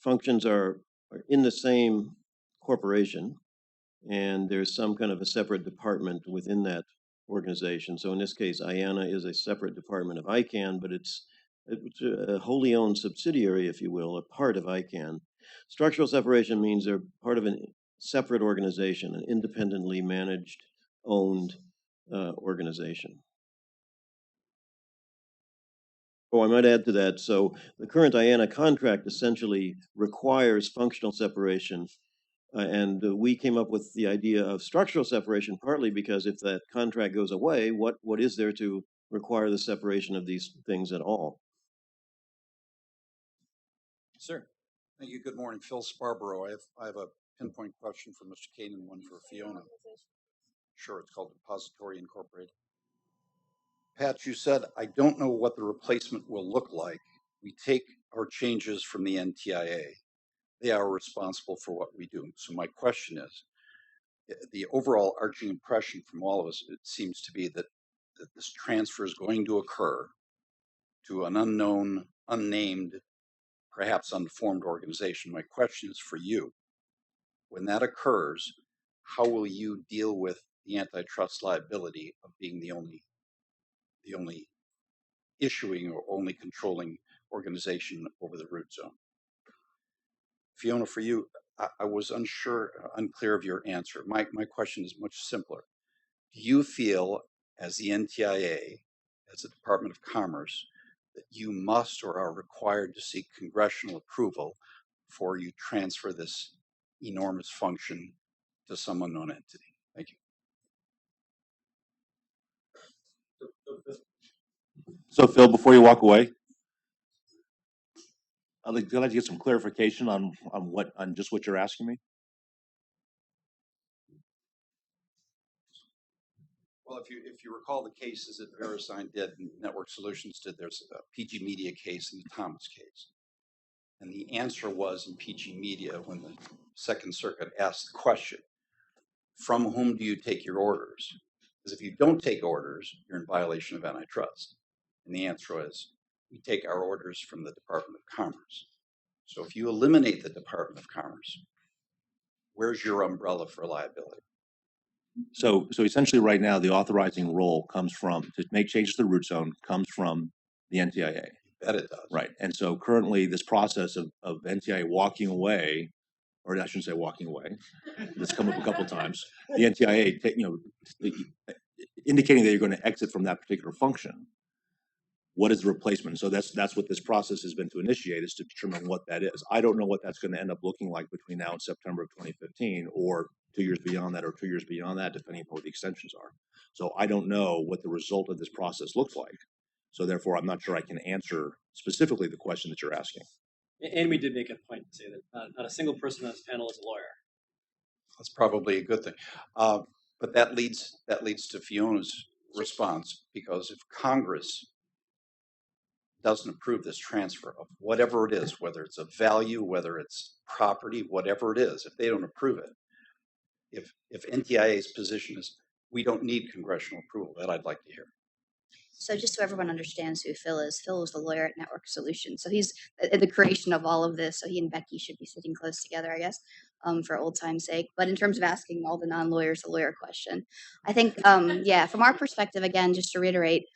functions are in the same corporation, and there's some kind of a separate department within that organization. So in this case, IANA is a separate department of ICANN, but it's a wholly owned subsidiary, if you will, a part of ICANN. Structural separation means they're part of a separate organization, an independently managed, owned organization. Oh, I might add to that. So the current IANA contract essentially requires functional separation. And we came up with the idea of structural separation partly because if that contract goes away, what is there to require the separation of these things at all? Sir. Thank you. Good morning. Phil Sparborough. I have a pinpoint question for Mr. Kane and one for Fiona. Sure, it's called Depository Incorporated. Pat, you said, I don't know what the replacement will look like. We take our changes from the NTIA. They are responsible for what we do. So my question is, the overall arching impression from all of us, it seems to be that this transfer is going to occur to an unknown, unnamed, perhaps unformed organization. My question is for you. When that occurs, how will you deal with the antitrust liability of being the only issuing or only controlling organization over the root zone? Fiona, for you, I was unclear of your answer. My question is much simpler. Do you feel, as the NTIA, as the Department of Commerce, that you must or are required to seek congressional approval before you transfer this enormous function to some unknown entity? Thank you. So Phil, before you walk away, I'd like to get some clarification on just what you're asking me. Well, if you recall the cases that Verisign did and Network Solutions did, there's a PG Media case and the Thomas case. And the answer was in PG Media when the Second Circuit asked the question, from whom do you take your orders? Because if you don't take orders, you're in violation of antitrust. And the answer is, we take our orders from the Department of Commerce. So if you eliminate the Department of Commerce, where's your umbrella for liability? So essentially right now, the authorizing role comes from, to make changes to the root zone, comes from the NTIA. Bet it does. Right. And so currently this process of NTIA walking away, or I shouldn't say walking away, it's come up a couple of times, the NTIA, indicating that you're going to exit from that particular function. What is the replacement? So that's what this process has been to initiate, is to determine what that is. I don't know what that's going to end up looking like between now and September of 2015, or 2 years beyond that, or 2 years beyond that, depending on what the extensions are. So I don't know what the result of this process looks like. So therefore, I'm not sure I can answer specifically the question that you're asking. And we did make a point to say that not a single person on this panel is a lawyer. That's probably a good thing. But that leads to Fiona's response, because if Congress doesn't approve this transfer of whatever it is, whether it's a value, whether it's property, whatever it is, if they don't approve it, if NTIA's position is we don't need congressional approval, that I'd like to hear. So just so everyone understands who Phil is the lawyer at Network Solutions. So he's in the creation of all of this. So he and Becky should be sitting close together, I guess, for old time's sake. But in terms of asking all the non-lawyers the lawyer question, I think, yeah, from our perspective, again, just to reiterate,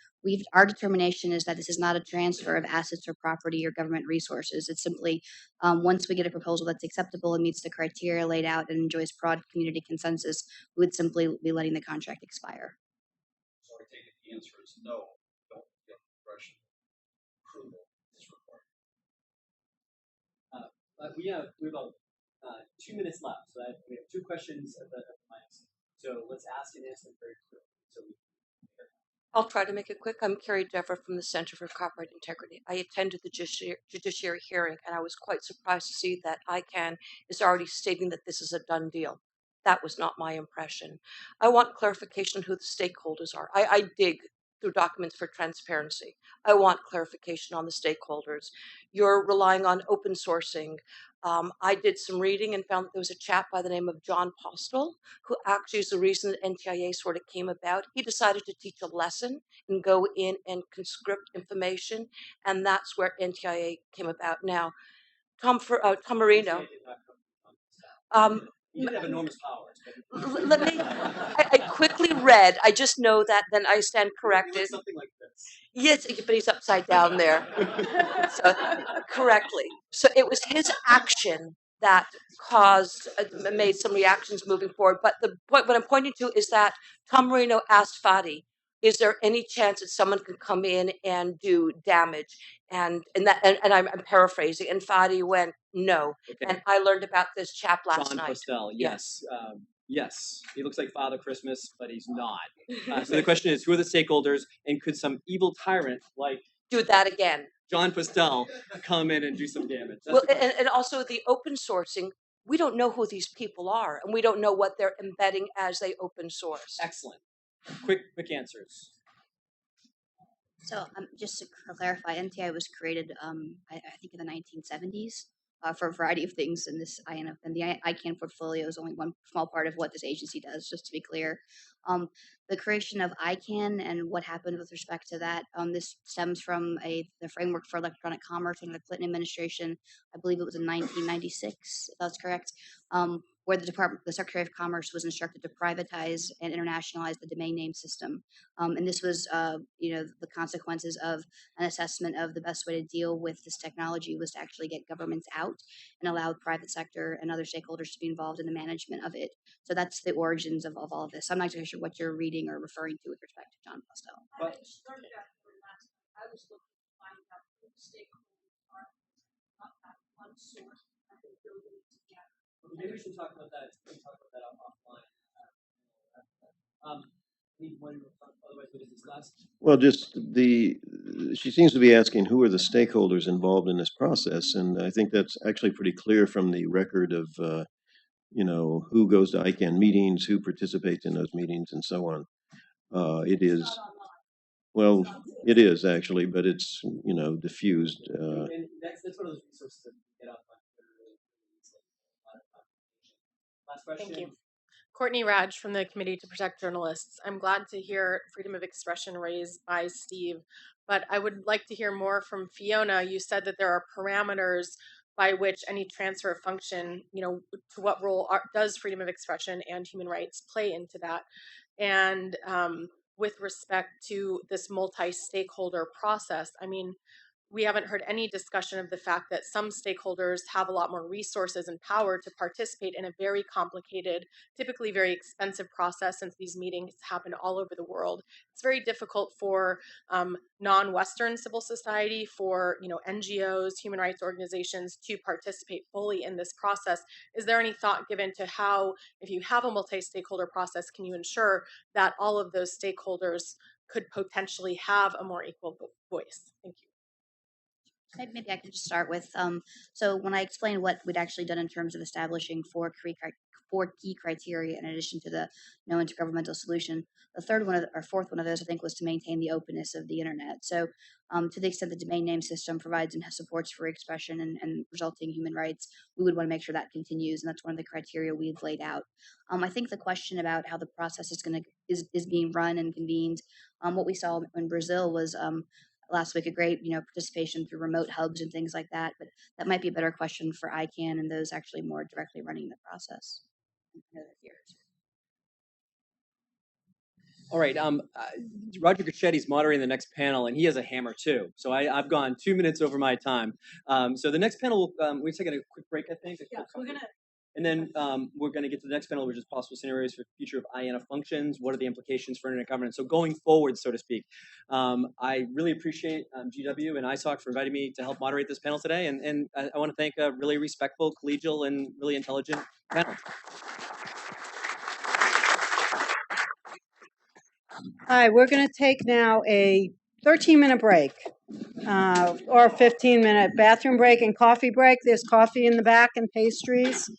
our determination is that this is not a transfer of assets or property or government resources. It's simply once we get a proposal that's acceptable and meets the criteria laid out and enjoys broad community consensus, we would simply be letting the contract expire. So I take it the answer is no. Don't get congressional approval is required. We have about 2 minutes left, so we have 2 questions at the mics. So let's ask and answer them very quickly. So I'll try to make it quick. I'm Carrie Dever from the Center for Copyright Integrity. I attended the judiciary hearing, and I was quite surprised to see that ICANN is already stating that this is a done deal. That was not my impression. I want clarification on who the stakeholders are. I dig through documents for transparency. I want clarification on the stakeholders. You're relying on open sourcing. I did some reading and found that there was a chap by the name of John Postel, who actually is the reason that NTIA sort of came about. He decided to teach a lesson and go in and conscript information, and that's where NTIA came about. Now, Tom Marino. You did have enormous powers. Let me. I quickly read. I just know that. Then I stand corrected. Something like this. Yes, but he's upside down there. So correctly. So it was his action that caused made some reactions moving forward. But the point, what I'm pointing to, is that Tom Marino asked Fadi, "Is there any chance that someone could come in and do damage?" And I'm paraphrasing. And Fadi went, "No." Okay. And I learned about this chap last John night. Postel, yes. Yes, he looks like Father Christmas, but he's not. So the question is, who are the stakeholders, and could some evil tyrant like Do that again. John Postel come in and do some damage? That's Well, the question. and also the open sourcing, we don't know who these people are, and we don't know what they're embedding as they open source. Excellent. Quick answers. So just to clarify, NTI was created, I think, in the 1970s for a variety of things. And this IANA and the ICANN portfolio is only one small part of what this agency does. Just to be clear, the creation of ICANN and what happened with respect to that, this stems from the framework for electronic commerce under the Clinton administration. I believe it was in 1996, if that's correct. Where the Secretary of Commerce was instructed to privatize and internationalize the domain name system. And this was, the consequences of an assessment of the best way to deal with this technology was to actually get governments out and allow the private sector and other stakeholders to be involved in the management of it. So that's the origins of all of this. I'm not exactly sure what you're reading or referring to with respect to John Postel. I was looking to find out who the stakeholders are, not that one source. I can build it together. Maybe we should talk about that. Offline. Otherwise, what is this last? Well, she seems to be asking who are the stakeholders involved in this process, and I think that's actually pretty clear from the record of, who goes to ICANN meetings, who participates in those meetings, and so on. It is actually, but it's diffused. And that's one of those resources that we get off on. Last question. Thank you. Courtney Raj from the Committee to Protect Journalists. I'm glad to hear freedom of expression raised by Steve. but I would like to hear more from Fiona. You said that there are parameters by which any transfer of function, to what role does freedom of expression and human rights play into that? And with respect to this multi-stakeholder process, I mean, we haven't heard any discussion of the fact that some stakeholders have a lot more resources and power to participate in a very complicated, typically very expensive process, since these meetings happen all over the world. It's very difficult for non-Western civil society, for NGOs, human rights organizations to participate fully in this process. Is there any thought given to how, if you have a multi-stakeholder process, can you ensure that all of those stakeholders could potentially have a more equal voice? Thank you. Maybe I could just start with, so when I explained what we'd actually done in terms of establishing four key criteria in addition to the no intergovernmental solution, the fourth one of those, I think, was to maintain the openness of the internet. So to the extent the domain name system provides and supports free expression and resulting human rights, we would want to make sure that continues, and that's one of the criteria we've laid out. I think the question about how the process is being run and convened, what we saw in Brazil was last week a great participation through remote hubs and things like that, but that might be a better question for ICANN and those actually more directly running the process. All right. Roger Gachetti's moderating the next panel, and he has a hammer too. So I've gone 2 minutes over my time. So the next panel, we're taking a quick break, I think. Yeah, we're gonna. And then we're going to get to the next panel, which is possible scenarios for the future of IANA functions. What are the implications for internet governance? So going forward, so to speak, I really appreciate GW and ISOC for inviting me to help moderate this panel today. And I want to thank a really respectful, collegial, and really intelligent panel. All right, we're going to take now a 13-minute break or a 15-minute bathroom break and coffee break. There's coffee in the back and pastries.